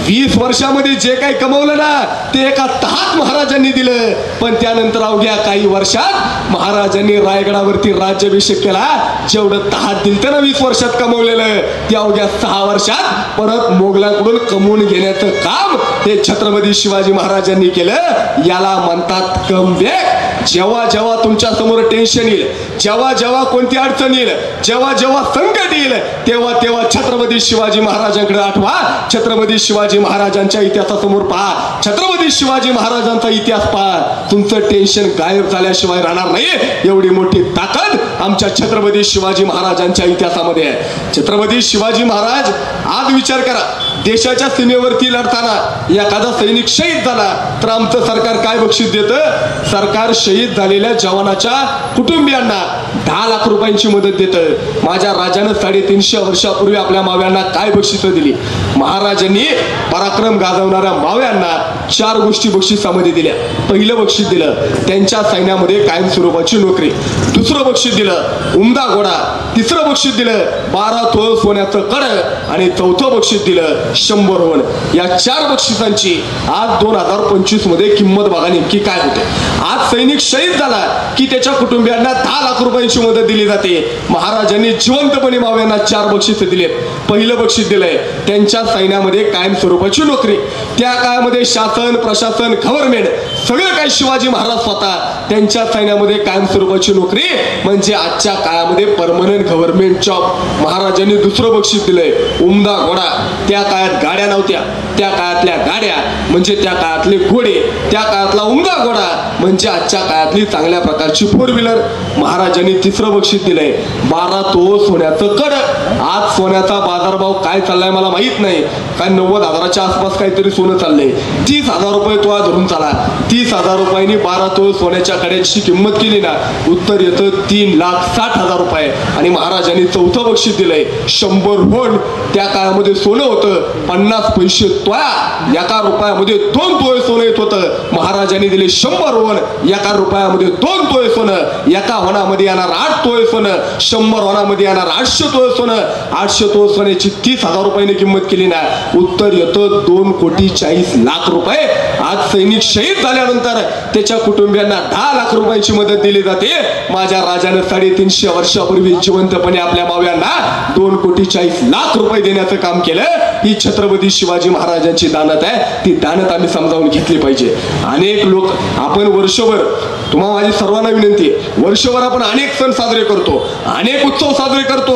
20 वर्षामध्ये जे काही कमवलं ना ते एका तहात महाराजांनी दिलं, पण त्यानंतर अवघ्या काही वर्षात महाराजांनी रायगडावरती राज्याभिषेक केला। जेवढं तहात दिलं ना 20 वर्षात कमवलेलं, ते अवघ्या 6 वर्षात परत मोगलांकडून कमवून घेण्याचं काम हे छत्रपती शिवाजी महाराजांनी केलं। याला म्हणतात कमबॅक। जेव्हा जेव्हा तुमच्या समोर टेन्शन येईल, जेव्हा जेव्हा कोणती अडचण येईल, जेव्हा जेव्हा संकट येईल, तेव्हा तेव्हा छत्रपती शिवाजी महाराजांकडे आठवा, छत्रपती शिवाजी महाराजांच्या इतिहासासमोर पहा, छत्रपती शिवाजी महाराजांचा इतिहास पहा। तुमचं टेन्शन गायब झाल्याशिवाय राहणार नाही। एवढी मोठी ताकद आमच्या छत्रपती शिवाजी महाराजांच्या इतिहासामध्ये आहे। छत्रपती शिवाजी महाराज, आज विचार करा, देशाच्या सीमेवरती लढताना एखादा सैनिक शहीद झाला तर आमचं सरकार काय बक्षीस देतं? सरकार शहीद झालेल्या जवानाच्या कुटुंबियांना 10 लाख रुपयांची मदत देतं। माझ्या राजानं 350 वर्षापूर्वी आपल्या माव्यांना काय बक्षिसं दिली? महाराजांनी पराक्रम गाजवणाऱ्या माव्यांना 4 गोष्टी बक्षिसामध्ये दिल्या। पहिलं बक्षीस दिलं त्यांच्या सैन्यामध्ये कायमस्वरूपाची नोकरी, दुसरं बक्षीस दिलं उमदा घोडा, तिसरं बक्षीस दिलं 12 तोळ सोन्याचं कड, आणि चौथं बक्षीस दिलं 100 होण या 4 बक्षिसांची आज 2025 मध्ये किंमत बघा नेमकी काय होते। आज सैनिक शहीद झाला की त्याच्या कुटुंबियांना 10 लाख रुपयांची मदत दिली जाते। महाराजांनी जिवंतपणे मावळ्यांना 4 बक्षिसे दिलेत। पहिलं बक्षीस दिलंय त्यांच्या सैन्यामध्ये कायम स्वरूपाची नोकरी। त्या काळामध्ये शासन प्रशासन गव्हर्नमेंट सगळं काही शिवाजी महाराज स्वतः त्यांच्या सैन्यामध्ये कायम स्वरूपाची नोकरी म्हणजे आजच्या काळामध्ये परमनंट गव्हर्नमेंट जॉब। महाराजांनी दुसरं बक्षीस दिलंय उमदा घोडा। त्या काळात गाड्या नव्हत्या, त्या काळातल्या गाड्या म्हणजे त्या काळातले घोडे, त्या काळातला उमदा घोडा म्हणजे आजच्या काळातली चांगल्या प्रकारची 4 व्हीलर। महाराजांनी तिसरं बक्षीस दिलंय 12 तोळ सोन्याचं कड। आज सोन्याचा बाजारभाव काय चाललाय मला माहित नाही, काय 90,000च्या आसपास काहीतरी सोनं चाललंय। 30,000 रुपये तोळा धरून चाला। 30,000 रुपयांनी 12 तोळ सोन्याच्या कड्याची किंमत केली ना उत्तर येतं 3,60,000 रुपये। आणि महाराजांनी चौथं बक्षीस दिलंय 100 होण। त्या काळामध्ये सोनं होतं 50 पैसे तोळा। एका रुपयामध्ये 2 तोळे सोनं येत होतं। महाराजांनी दिले 100 होण। एका रुपयामध्ये 2 तोळे सोनं। एका होणामध्ये येणार 8 तोळे सोनं। 100 होणामध्ये येणार 800 तोळे सोनं। 800 तोळे सोन्याची 30,000 रुपयांनी किंमत केली ना उत्तर येतं 2,40,00,000 रुपये। आज सैनिक शहीद झाल्यानंतर त्याच्या कुटुंबियांना 10 लाख रुपयांची मदत दिली जाते। माझ्या राजानं 350 वर्षापूर्वी जिवंतपणे आपल्या मावळ्यांना 2,40,00,000 रुपये देण्याचं काम केलं। ही छत्रपती शिवाजी महाराजांची दानत आहे। ती दानत आम्ही समजावून घेतली पाहिजे। अनेक लोक आपण वर्षभर तुम्हाला माझी सर्वांना विनंती आहे वर्षभर आपण अनेक सण साजरे करतो, अनेक उत्सव साजरे करतो,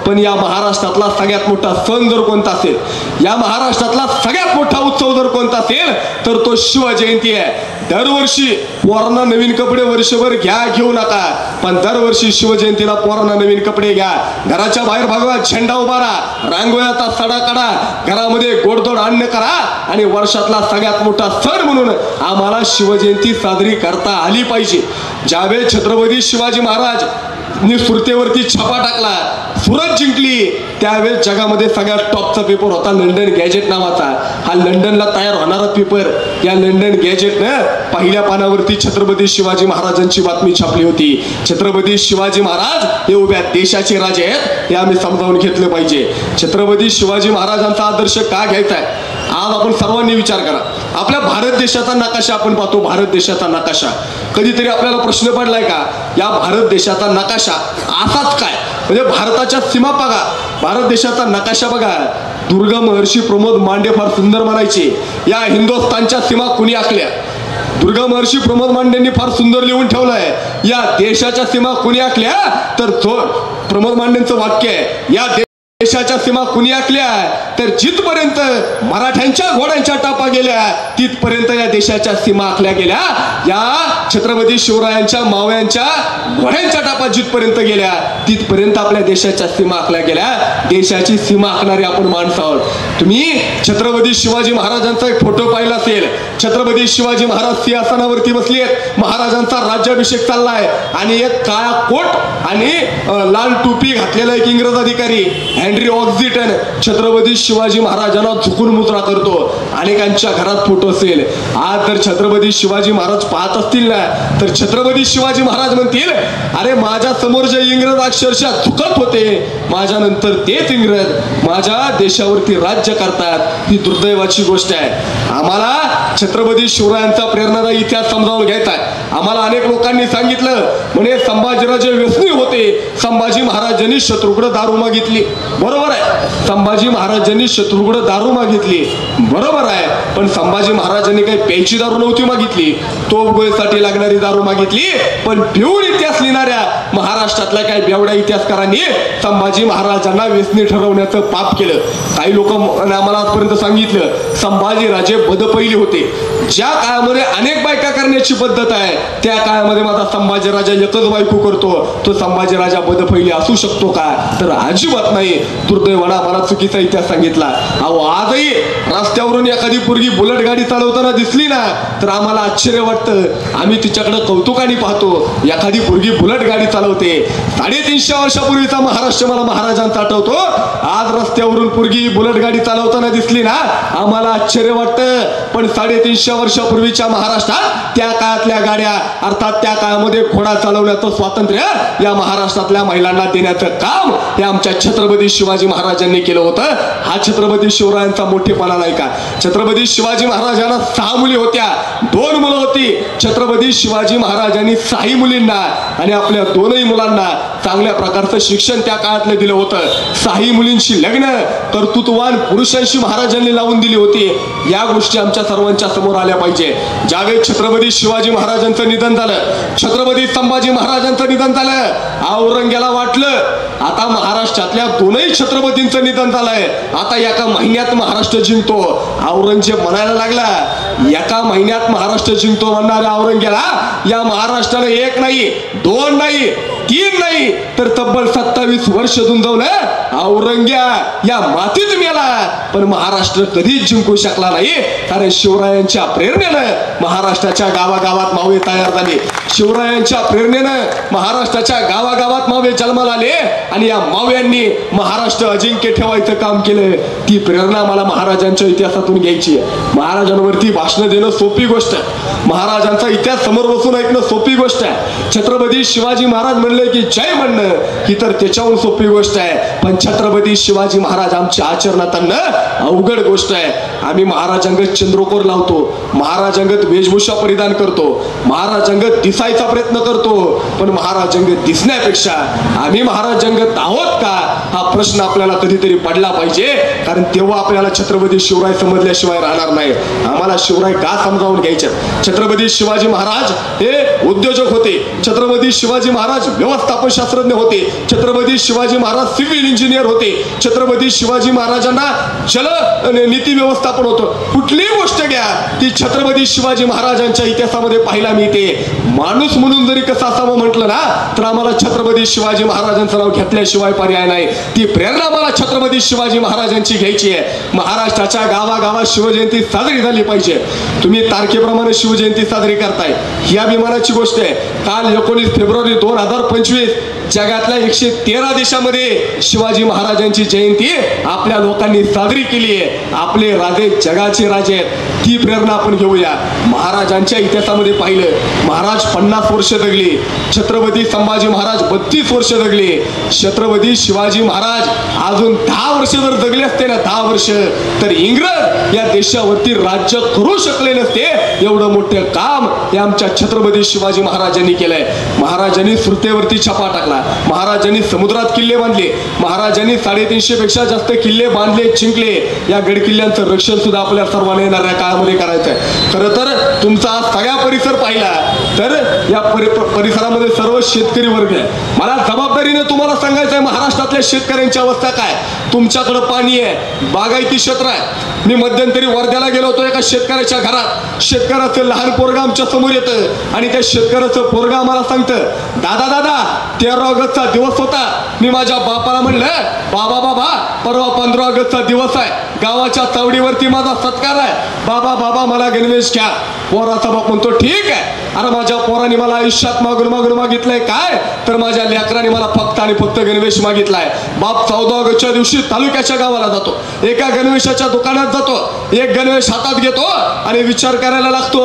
पण या महाराष्ट्रातला सगळ्यात मोठा सण जर कोणता असेल, या महाराष्ट्रातला सगळ्यात मोठा उत्सव जर कोणता असेल तर तो शिवजयंती आहे। दरवर्षी पोरांना नवीन कपडे वर्षभर घ्या घेऊ नका, पण दरवर्षी शिवजयंतीला पोरांना नवीन कपडे घ्या। घराच्या बाहेर भगवा झेंडा उभारा, रांगोळ्याचा सडा काढा, घरामध्ये गोडधोड अन्न करा आणि वर्षातला सगळ्यात मोठा सण म्हणून आम्हाला शिवजयंती साजरी करता आली पाहिजे। ज्यावेळेस छत्रपती शिवाजी महाराज सुरतेवरती छापा टाकला, सुरत जिंकली, त्यावेळेस जगामध्ये सगळ्यात टॉपचा पेपर होता लंडन गॅजेट नावाचा। हा लंडनला तयार होणारा पेपर, या लंडन गॅजेटनं पहिल्या पानावरती छत्रपती शिवाजी महाराजांची बातमी छापली होती। छत्रपती शिवाजी महाराज हे उभ्या देशाचे राजे आहेत, हे आम्ही समजावून घेतलं पाहिजे। छत्रपती शिवाजी महाराजांचा आदर्श का घ्यायचा आहे आज आपण सर्वांनी विचार करा। आपल्या भारत देशाचा नकाशा आपण पाहतो, भारत देशाचा नकाशा कधीतरी आपल्याला प्रश्न पडलाय का या भारत देशाचा नकाशा असाच काय, म्हणजे भारताच्या सीमा बघा, भारत देशाचा नकाशा बघा। दुर्गा महर्षी प्रमोद मांडे फार सुंदर म्हणायचे या हिंदुस्थानच्या सीमा कुणी आखल्या। दुर्गा महर्षी प्रमोद मांडेंनी फार सुंदर लिहून ठेवलंय या देशाच्या सीमा कुणी आखल्या, तर प्रमोद मांडेंचं वाक्य आहे या देशाच्या सीमा कुणी आखल्या, तर जिथपर्यंत मराठ्यांच्या घोड्यांच्या टापा गेल्या तिथपर्यंत या देशाच्या सीमा आखल्या गेल्या। या छत्रपती शिवरायांच्या मावळ्यांच्या घोड्यांच्या टापा जिथपर्यंत गेल्या तिथपर्यंत आपल्या देशाच्या सीमा आखल्या गेल्या। देशाची सीमा आखणारे आपण माणसं आहोत। तुम्ही छत्रपती शिवाजी महाराजांचा एक फोटो पाहिला असेल, छत्रपती शिवाजी महाराज सिंहासनावरती बसले आहेत, महाराजांचा राज्याभिषेक चाललाय आणि एक काळा कोट आणि लाल टोपी घातलेला एक इंग्रज अधिकारी हेनरी ऑक्झिटन छत्रपती शिवाजी महाराजांना झुकून मुद्रा करतो। अनेकांच्या घरात फोटो असेल। आज जर छत्रपती शिवाजी महाराज पाहत असतील ना तर छत्रपती शिवाजी महाराज म्हणतील अरे माझ्या समोर जे इंग्रज अक्षरशः झुकत होते माझ्या नंतर तेच इंग्रज माझ्या देशावरती राज्य करतात। ही दुर्दैवाची गोष्ट आहे। आम्हाला छत्रपती शिवरायांचा प्रेरणादायी इतिहास समजावून घ्यायचा आहे। आम्हाला अनेक लोकांनी सांगितलं म्हणे संभाजीराजे व्यसनी होते, संभाजी महाराजांनी शत्रूकडे दारू मागितली। बरोबर आहे, संभाजी महाराजांनी शत्रूकडे दारू मागितली, बरोबर आहे, पण संभाजी महाराजांनी काही प्यायची दारू नव्हती मागितली, तोफगोळीसाठी लागणारी दारू मागितली। पण पिऊन इतिहास लिहिणाऱ्या महाराष्ट्रातल्या काही बेवड्या इतिहासकारांनी संभाजी महाराजांना व्यसनी ठरवण्याचं पाप केलं। काही लोक आम्हाला आजपर्यंत सांगितलं संभाजी राजे बदपैली होते। ज्या काळामध्ये अनेक बायका करण्याची पद्धत आहे त्या काळामध्ये माझा संभाजी राजा एकच बायको करतो, तो संभाजी राजा बदपैली असू शकतो का, तर अजिबात नाही। दुर्दैवानं आम्हाला चुकीचा इतिहास सांगितला। अहो आजही रस्त्यावरून एखादी पोरगी बुलेट गाडी चालवताना दिसली ना तर आम्हाला आश्चर्य वाटतं, आम्ही तिच्याकडे कौतुकाने पाहतो। एखादी पोरगी बुलेट गाडी चालवते। 350 वर्षापूर्वीचा महाराष्ट्र मला महाराजांचा आठवतो। आज रस्त्यावरून पोरगी बुलेट गाडी चालवताना दिसली ना आम्हाला आश्चर्य वाटतं, पण 350 वर्षापूर्वीच्या महाराष्ट्रात त्या काळातल्या गाड्या अर्थात त्या काळामध्ये घोडा चालवण्याचं स्वातंत्र्य या महाराष्ट्रातल्या महिलांना देण्याचं काम हे आमच्या छत्रपती शिवाजी महाराजांनी केलं होतं. हा छत्रपती शिवरायांचा मोठेपणा नाही का? छत्रपती शिवाजी महाराजांना 6 मुली होत्या, 2 मुलं होती. छत्रपती शिवाजी महाराजांनी 6 मुलींना आणि आपल्या 2ही मुलांना चांगल्या प्रकारचं शिक्षण त्या काळातलं दिलं होतं. 6 मुलींची लग्न कर्तृत्ववान पुरुषांशी महाराजांनी लावून दिली होती. या गोष्टी आमच्या सर्वांच्या समोर आल्या पाहिजे. ज्यावेळेस छत्रपती शिवाजी महाराजांचं निधन झालं, छत्रपती संभाजी महाराजांचं निधन झालं, औरंगजेबाला वाटलं आता महाराष्ट्रातल्या 2ही छत्रपतींचं निधन झालंय, आता एका महिन्यात महाराष्ट्र जिंकतो. औरंगजेब म्हणायला लागला, एका महिन्यात महाराष्ट्र जिंकतो म्हणणाऱ्या औरंगजेबाला या महाराष्ट्राला 1 नाही 2 नाही 3 नाही तर तब्बल 27 वर्ष झुंजवलं. औरंगजेब या मातीत मेला, पण महाराष्ट्र कधीच जिंकू शकला नाही. कारण शिवरायांच्या प्रेरणेनं महाराष्ट्राच्या गावागावात मावळे तयार झाले. शिवरायांच्या प्रेरणेनं महाराष्ट्राच्या गावागावात मावळे जन्माला आले आणि या मावळ्यांनी महाराष्ट्र अजिंक्य ठेवायचं काम केलं. ती प्रेरणा मला महाराजांच्या इतिहासातून घ्यायची आहे. महाराजांवरती भाषण देणं सोपी गोष्ट आहे, महाराजांचा इतिहास समोर बसून ऐकणं सोपी गोष्ट आहे. छत्रपती शिवाजी महाराज म्हणले की जय म्हणणं ही तर त्याच्याहून सोपी गोष्ट आहे. पण छत्रपती शिवाजी महाराज आमच्या आचरणात आणणं अवघड गोष्ट आहे. आम्ही महाराजांगत चंद्रकोर लावतो, महाराजांगत वेशभूषा परिधान करतो, महाराजांगत दिसायचा प्रयत्न करतो, पण महाराजांगत दिसण्यापेक्षा आम्ही महाराजांगत आहोत का हा प्रश्न आपल्याला कधीतरी पडला पाहिजे. कारण तेव्हा आपल्याला छत्रपती शिवराय समजल्याशिवाय राहणार नाही. आम्हाला शिवराय का समजावून घ्यायचे? छत्रपती शिवाजी महाराज हे उद्योजक होते, छत्रपती शिवाजी महाराज व्यवस्थापन शास्त्रज्ञ होते, छत्रपती शिवाजी महाराज सिव्हिल इंजिनियर होते, छत्रपती शिवाजी महाराजांना जल नीती व्यवस्थापन होतं. कुठलीही गोष्ट घ्या ती छत्रपती शिवाजी महाराजांच्या इतिहासामध्ये पाहायला मिळते. माणूस म्हणून जरी कसं असावं म्हटलं ना तर आम्हाला छत्रपती शिवाजी महाराजांचं नाव घेतल्याशिवाय पर्याय नाही. ती प्रेरणा मला छत्रपती शिवाजी महाराजांची घ्यायची आहे. महाराष्ट्राच्या गावागावात शिवजयंती साजरी झाली पाहिजे. तुम्ही तारखेप्रमाणे शिवजयंती साजरी करताय ही अभिमानाची गोष्ट आहे. काल 19 फेब्रुवारी 2025 जगातल्या 113 देशामध्ये शिवाजी महाराजांची जयंती आपल्या लोकांनी साजरी केली आहे. आपले राजे जगाचे राजे आहेत. ती प्रेरणा आपण घेऊया. महाराजांच्या इतिहासामध्ये पाहिलं, महाराज 50 वर्ष जगले, छत्रपती संभाजी महाराज 32 वर्ष जगले, छत्रपती शिवाजी महाराज अजून 10 वर्ष जर जगले असते ना 10 वर्ष तर इंग्रज या देशावरती राज्य करू शकले नसते. एवढं मोठं काम हे आमच्या छत्रपती शिवाजी महाराजांनी केलंय. महाराजांनी सुरतेवरती छापा टाकला, महाराजांनी समुद्रात किल्ले बांधले, महाराजांनी 350 पेक्षा जास्त किल्ले बांधले जिंकले. या गडकिल्ल्यांचं रक्षण सुद्धा आपल्या सर्वांना येणाऱ्या काळामध्ये करायचं आहे. खरं तर तुमचा सगळा परिसर पाहिला तर या परिसरामध्ये सर्व शेतकरी वर्ग आहे. मला जबाबदारीने तुम्हाला सांगायचं आहे महाराष्ट्रातल्या शेतकऱ्यांची अवस्था काय. तुमच्याकडे पाणी आहे, बागायती क्षेत्र आहे. मी मध्यंतरी वर्ध्याला गेलो होतो, एका शेतकऱ्याच्या घरात शेतकऱ्याचं लहान पोरगा आमच्या समोर येतं आणि त्या शेतकऱ्याचं पोरगा आम्हाला सांगतं, दादा दादा 13 ऑगस्टचा दिवस होता. मी माझ्या बापाला म्हणलं, बाबा बाबा परवा 15 ऑगस्टचा दिवस आहे, गावाच्या चावडीवरती माझा सत्कार आहे, बाबा बाबा मला गणवेश घ्या. पोराचा बाप म्हणतो ठीक आहे. अरे माझ्या पोराने मला आयुष्यात मागून मागून मागितलंय काय तर माझ्या लेकराने मला फक्त आणि फक्त गणवेश मागितलाय. बाप 14 ऑगस्टच्या दिवशी तालुक्याच्या गावाला जातो, एका गणवेशाच्या दुकानात जातो, एक गणवेश हातात घेतो आणि विचार करायला लागतो,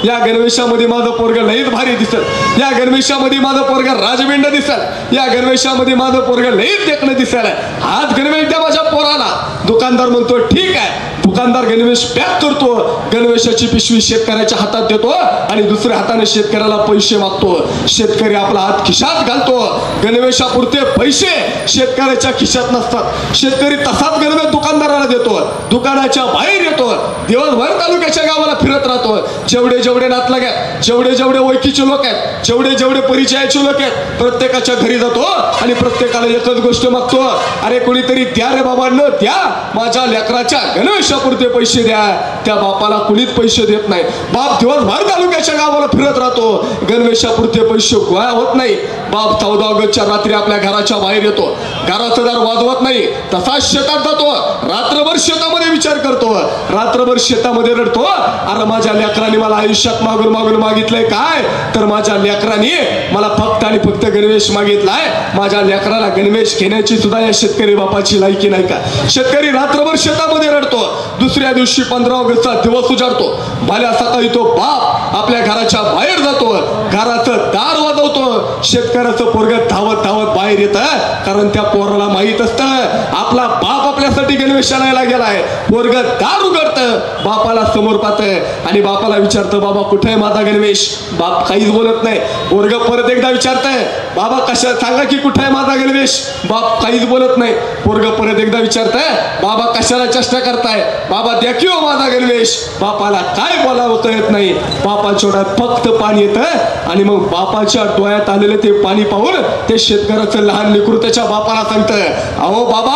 या गणवेशामध्ये माझं पोरग लईच भारी दिसत, या गणवेशामध्ये माझं पोरग राजबिंड दिसत, या गणवेशामध्ये माझं पोरग लईच देखणं दिसत, हाच गणवेश द्या माझ्या पोराला. दुकानदार म्हणतो ठीक आहे. दुकानदार गणवेश पॅक करतो, गणवेशाची पिशवी शेतकऱ्याच्या हातात देतो आणि दुसऱ्या हाताने शेतकऱ्याला पैसे मागतो. शेतकरी आपला हात खिशात घालतो, गणवेशापुरते पैसे शेतकऱ्याच्या खिशात नसतात. शेतकरी तसाच गणवेश दुकानदाराला देतो, दुकानाच्या बाहेर येतो, दिवसभर तालुक्याच्या गावाला फिरत राहतो. जेवढे जेवढे नातलग आहेत, जेवढे जेवढे ओळखीचे लोक आहेत, जेवढे जेवढे परिचयाचे लोक आहेत, प्रत्येकाच्या घरी जातो आणि प्रत्येकाला एकच गोष्ट मागतो, अरे कोणीतरी द्या रे बाबांनो द्या, माझ्या लेकराच्या गणवेशापुरते पैसे द्या. त्या बापाला कुणीच पैसे देत नाही. बाप दिवसभर तालुक्याच्या गावाला फिरत राहतो, गणवेशापुरते पैसे गोळा होत नाही. बाप 14 ऑगस्टच्या रात्री आपल्या घराच्या बाहेर येतो, घराचं दार वाजवत नाही, तसाच शेतात जातो, रात्रभर शेतामध्ये विचार करतो, रात्रभर शेतामध्ये रडतो, अरे माझ्या लेकरांनी मला आयुष्यात मागून मागून मागितलंय काय, तर माझ्या लेकरांनी मला फक्त आणि फक्त गणवेश मागितलाय. माझ्या लेकराला गणवेश घेण्याची सुद्धा या शेतकरी बापाची लायकी नाही का. शेतकरी रात्रभर शेतामध्ये रडतो, दुसऱ्या दिवशी 15 ऑगस्टचा दिवस उजाडतो. भल्या सकाळी तो बाप आपल्या घराच्या बाहेर जातो, घराचं दार वाजवतो. शेतकऱ्याचं पोरग धावत धावत बाहेर येतं, कारण त्या पोराला माहित असतं आपला बाप आपल्यासाठी गणवेश आणायला गेलाय. पोरग दार उघडतं, बापाला समोर पाहतं आणि बापाला विचारतं, बाबा कुठे आहे माझा गणवेश. बाप काहीच बोलत नाही. पोरग परत एकदा विचारतंय, बाबा कशा सांगा की कुठे आहे माझा गणवेश. बाप काहीच बोलत नाही. पोरग परत एकदा विचारतंय, बाबा कशाला चेष्टा करताय, बाबा द्या की हो माझा गणवेश. बापाला काय बोलावं कळत नाही. बापाच्या डोळ्यात फक्त पाणी येतं आणि मग बापाच्या डोळ्यात आलेलं ते पाणी पाहून ते शेतकऱ्याचं लहान लेकरू त्याच्या बापाला सांगतं, अहो बाबा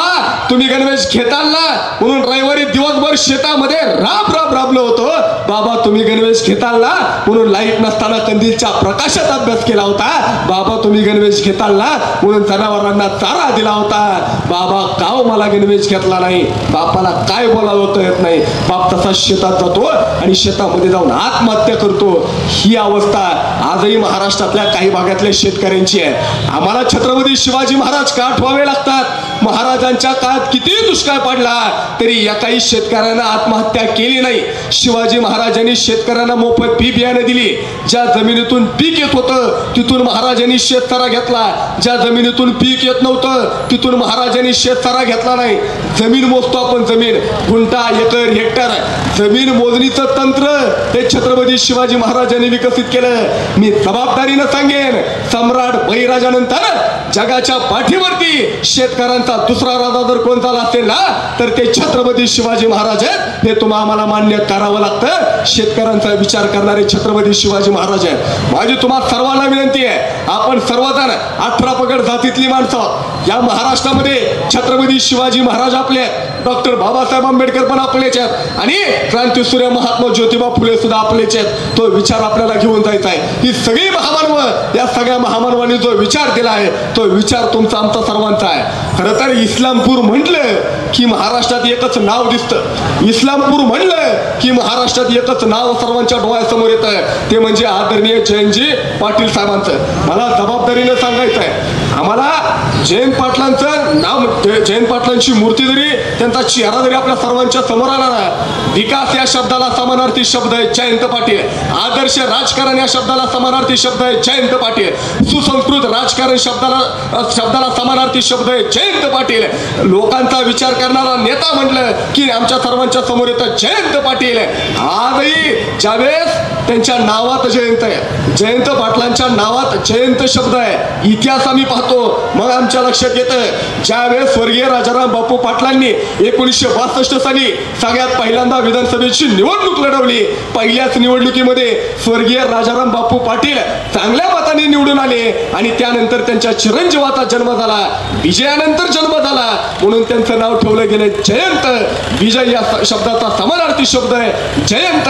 तुम्ही गणवेश घेताल ना म्हणून रविवारी दिवसभर शेतामध्ये राबलो होतो. बाबा तुम्ही गणवेश घेताल ना म्हणून लाईट नसताना कंदीलच्या प्रकाशात अभ्यास केला होता. बाबा तुम्ही गणवेश घेताल ना म्हणून जनावरांना चारा दिला होता. बाबा का मला गणवेश घेतला नाही. बापाला काय बोलावं कळत नाही. बाप तसा शेतात जातो आणि शेतामध्ये जाऊन आत्महत्या करतो. ही अवस्था आजही महाराष्ट्रातल्या काही भागातल्या शेतकऱ्यांची आहे. आम्हाला छत्रपती शिवाजी महाराज का आठवावे लागतात. महाराजांच्या काळात किती दुष्काळ पडला तरी एकाही शेतकऱ्यानं आत्महत्या केली नाही. शिवाजी महाराजांनी शेतकऱ्यांना मोफत बी बियाणे दिली. ज्या जमिनीतून पीक येत होतं तिथून महाराजांनी शेतसारा घेतला. ज्या जमिनीतून पीक येत नव्हतं तिथून महाराजांनी शेतसारा घेतला नाही. जमीन मोजतो आपण, जमीन गुंठा एकर हेक्टर, जमीन मोजणीचं तंत्र हे छत्रपती शिवाजी महाराजांनी विकसित केलं. मी जबाबदारीनं सांगेन, सम्राट बळीराजानंतर जगाच्या पाठीवरती शेतकऱ्यांचा दुसरा राजा जर कोण झाला असेल ना तर ते छत्रपती शिवाजी महाराज आहेत. हे तुम्हाला आम्हाला मान्य करावं लागतं. शेतकऱ्यांचा विचार करणारे छत्रपती शिवाजी महाराज आहेत. माझी तुम्हाला सर्वांना विनंती आहे, आपण सर्वजण 18 पगड जातीतली माणसं या महाराष्ट्रामध्ये छत्रपती शिवाजी महाराज आपले, डॉक्टर बाबासाहेब आंबेडकर पण आपलेच आहेत आणि क्रांतीसूर्य महात्मा ज्योतिबा फुले सुद्धा आपलेच आहेत. तो विचार आपल्याला घेऊन जायचा आहे. ही सगळी महामानव, या सगळ्या महामानवांनी जो विचार दिला आहे तो विचार तुमचा आमचा सर्वांचा आहे. खरं तर इस्लामपूर म्हटलं की महाराष्ट्रात एकच नाव दिसतं. इस्लामपूर म्हणलं की महाराष्ट्रात एकच नाव सर्वांच्या डोळ्यासमोर येतं, ते म्हणजे आदरणीय जयंतजी पाटील साहेबांचं. मला जबाबदारीनं सांगायचं आहे, आम्हाला जयंत पाटलांचं नाव, जयंत पाटलांची मूर्ती जरी, त्यांचा चेहरा जरी आपल्या सर्वांच्या समोर आला ना, विकास या शब्दाला समानार्थी शब्द आहे जयंत पाटील. आदर्श राजकारण या शब्दाला समानार्थी शब्द आहे जयंत पाटील. सुसंस्कृत राजकारण शब्दाला समानार्थी शब्द आहे जयंत पाटील. लोकांचा विचार करणारा नेता म्हटलं की आमच्या सर्वांच्या समोर येतं जयंत पाटील. आजही ज्यावेळेस त्यांच्या नावात जयंत आहे, जयंत पाटलांच्या नावात जयंत शब्द आहे, इतिहास आम्ही पाहतो मग आमच्या लक्षात येतं. ज्यावेळेस स्वर्गीय राजाराम बापू पाटलांनी 1962 साली सगळ्यात पहिल्यांदा विधानसभेची निवडणूक लढवली, पहिल्याच निवडणुकीमध्ये स्वर्गीय राजाराम बापू पाटील चांगल्या मताने निवडून आले आणि त्यानंतर त्यांच्या चिरंजीवाचा जन्म झाला, विजयानंतर जन्म झाला म्हणून त्यांचं नाव ठेवलं गेलं जयंत. विजय या शब्दाचा समानार्थी शब्द आहे जयंत.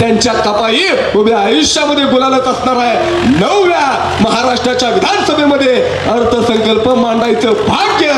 त्यांच्या कपाई उभ्या आयुष्यामध्ये गुलालत असणार आहे 9व्या महाराष्ट्राच्या विधानसभेमध्ये अर्थसंकल्प मांडायचं भाग्य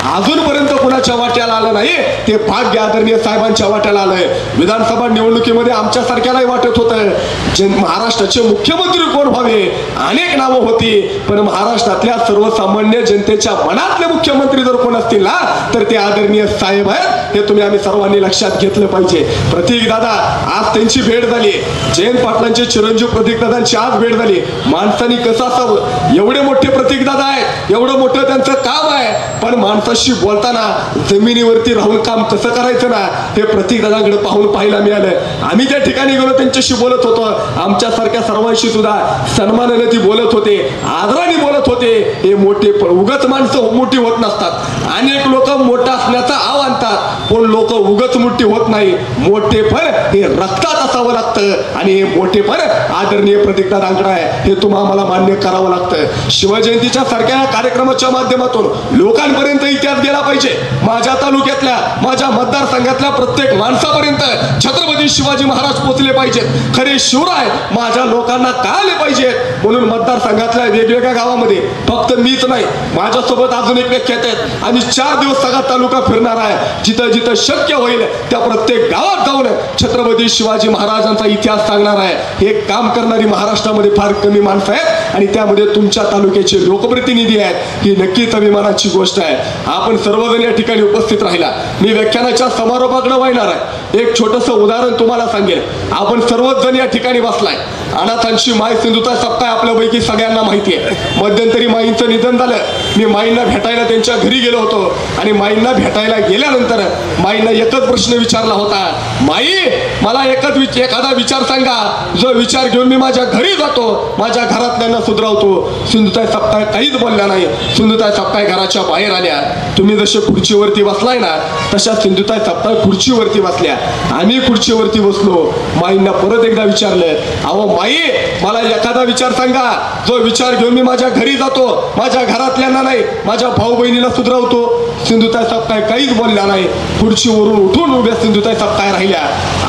अजूनपर्यंत कुणाच्या वाट्याला आलं नाही. ते भाग्य आदरणीय साहेबांच्या वाट्याला आलंय. विधानसभा निवडणुकीमध्ये आमच्यासारख्यालाही वाटत होतं महाराष्ट्राचे मुख्यमंत्री कोण व्हावे, अनेक नावं होती, पण महाराष्ट्रातल्या सर्वसामान्य जनतेच्या मनातले मुख्यमंत्री जर कोण असतील ना तर ते आदरणीय साहेब आहेत. हे तुम्ही आम्ही सर्वांनी लक्षात घेतलं पाहिजे. प्रतीक दादा आज त्यांची भेट झाली, जयंत पाटलांचे चिरंजीव प्रतीक दादांची आज भेट झाली. माणसांनी कसं असावं, एवढे मोठे प्रतीक दादा आहेत, एवढं मोठं त्यांचं काम आहे, पण माणसाशी बोलताना जमिनीवरती राहून काम कसं करायचं ना हे प्रतीक दादांकडे पाहून पाहायला मिळालं. आम्ही त्या ठिकाणी गेलो, त्यांच्याशी बोलत होतो, आमच्यासारख्या सर्वांशी सुद्धा सन्मानाने ती बोलत होते, आदराने बोलत होते. हे मोठे उगच माणसं मोठी होत नसतात. अनेक लोक मोठा असण्याचा आव आणतात पण लोक उगच मोठी होत नाही. मोठेपण हे रक्तात असावं लागतं आणि हे मोठेपण आदरणीय प्रतीक दादांकडे आहे. हे तुम्हाला आम्हाला मान्य करावं लागतं. शिवजयंतीच्या सारख्या कार्यक्रमाच्या माध्यमातून लोकांपर्यंत इतिहास गेला पाहिजे. माझ्या तालुक्यातल्या, माझ्या मतदारसंघातल्या प्रत्येक माणसापर्यंत छत्रपती शिवाजी महाराज पोहोचले पाहिजेत. खरे शिवराय माझ्या लोकांना कळले पाहिजेत. म्हणून मतदारसंघातल्या वेगवेगळ्या गावामध्ये फक्त मीच नाही, माझ्यासोबत अजून एक व्यक्ती आहेत. आम्ही 4 दिवस सगळा तालुका फिरणार आहे. जिथं जिथं शक्य होईल त्या प्रत्येक गावात जाऊन छत्रपती शिवाजी महाराजांचा इतिहास सांगणार आहे. हे काम करणारी महाराष्ट्रामध्ये फार कमी माणसं आहेत आणि त्यामध्ये तुमच्या तालुक्याचे लोकप्रतिनिधी आहेत. ही नक्कीच अभिमानाची गोष्ट आहे. आपण सर्वजण या ठिकाणी उपस्थित राहिला. मी व्याख्यानाच्या समारोपाकडे वळणार आहे. एक छोटंसं उदाहरण तुम्हाला सांगेल. आपण सर्वच जण या ठिकाणी बसलाय. अनाथांची माय सिंधुताई सपकाळ आपल्यापैकी सगळ्यांना माहिती आहे. मध्यंतरी माईंचं निधन झालं. मी माईंना भेटायला त्यांच्या घरी गेलो होतो आणि माईंना भेटायला गेल्यानंतर माईंना एकच प्रश्न विचारला होता, माई मला एखादा विचार सांगा जो विचार घेऊन मी माझ्या घरी जातो, माझ्या घरातल्यांना सुधरवतो. सिंधुताई सपकाळ काहीच बोलल्या नाही. सिंधुताई सपकाळ घराच्या बाहेर आल्या. तुम्ही जसे खुर्चीवरती बसलाय ना तशा सिंधुताई सपकाळ खुर्चीवरती बसल्या. आम्ही खुर्चीवरती बसलो. माईंना परत एकदा विचारलं, अहो माई मला एखादा विचार सांगा जो विचार घेऊन मी माझ्या घरी जातो, माझ्या घरातल्यांना नाही माझ्या भाऊ बहिणीला सुधरवतो. सिंधुताई सपकाळ काहीच बोलल्या नाही. खुर्चीवरून उठून उभ्या सिंधुताई सपकाळ राहिल्या.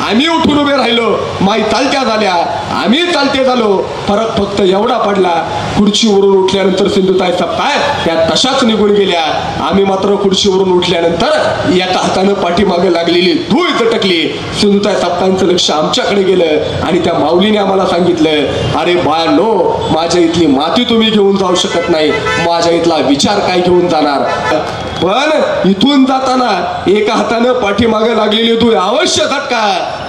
आम्ही उठून उभे राहिलो. माई चालत्या झाल्या, आम्ही चालते झालो. फरक फक्त एवढा पडला, खुर्चीवरून उठल्यानंतर सिंधुताई सपकाळ या तशाच निघून गेल्या. आम्ही मात्र खुर्चीवरून उठल्यानंतर एका हातानं पाठीमागे लागलेली धूळ झटकली. सिंधुताई सपकाळांचं लक्ष आमच्याकडे गेलं आणि त्या माऊलीने आम्हाला सांगितलं, अरे बाळांनो माझ्या इथली माती तुम्ही घेऊन जाऊ शकत नाही, माझ्या इथला विचार काय घेऊन जाणार. पण इथून जाताना एका हातानं पाठीमागे लागलेली धूळ अवश्य झटका,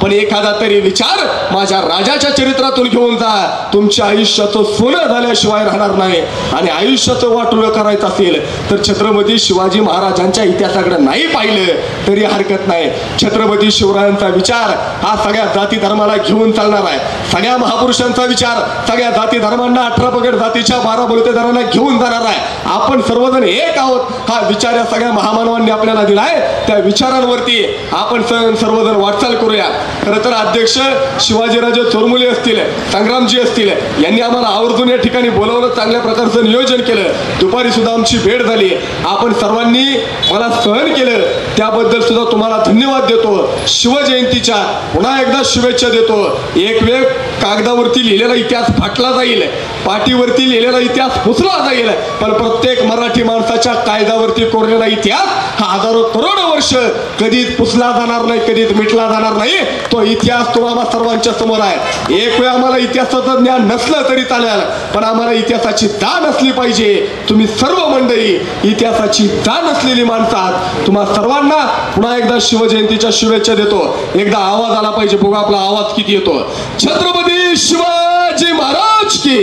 पण एखादा तरी विचार माझ्या राजाच्या चरित्रातून घेऊन जा. तुमच्या आयुष्याचं सोनं झाल्याशिवाय राहणार नाही. आणि आयुष्याचं वाटोळं करायचं असेल तर छत्रपती शिवाजी महाराजांच्या इतिहासाकडे नाही पाहिलं तरी हरकत नाही. छत्रपती शिवरायांचा विचार हा सगळ्या जाती धर्माला घेऊन चालणार आहे. सगळ्या महापुरुषांचा विचार सगळ्या जाती धर्मांना 18 पगड जातीच्या 12 बलुतेदारांना घेऊन जाणार आहे. आपण सर्वजण एक आहोत हा विचार या सगळ्या महामानवांनी आपल्याला दिलाय. त्या विचारांवरती आपण सर्वजण वाटचाल करूया. खरं तर अध्यक्ष शिवाजीराजे चोरमुले असतील, संग्रामजी असतील, यांनी आम्हाला आवर्जून या ठिकाणी बोलवलं, चांगल्या प्रकारचं नियोजन केलं. दुपारी सुद्धा आमची भेट झाली. आपण सर्वांनी मला सहन केलं त्याबद्दल सुद्धा तुम्हाला धन्यवाद देतो. शिवजयंतीच्या पुन्हा एकदा शुभेच्छा देतो. एक वेळ कागदावरती लिहिलेला इतिहास फाटला जाईल, पाटीवरती लिहिलेला इतिहास पुसला जाईल, पण प्रत्येक मराठी माणसाच्या कायद्यावरती कोरलेला इतिहास हा हजारो करोड वर्ष कधीच पुसला जाणार नाही, कधीच मिटला जाणार नाही. तो इतिहास तुम्हाला सर्वांच्या समोर आहे. एक वेळ आम्हाला इतिहासाचं ज्ञान नसलं तरी चालेल, पण आम्हाला इतिहासाची जाण असली पाहिजे. तुम्ही सर्व मंडळी इतिहासाची जाण असलेली माणसं आहात. तुम्हा सर्वांना पुन्हा एकदा शिवजयंतीच्या शुभेच्छा देतो. एकदा आवाज आला पाहिजे, बघा आपला आवाज किती येतो. छत्रपती शिवाजी महाराज की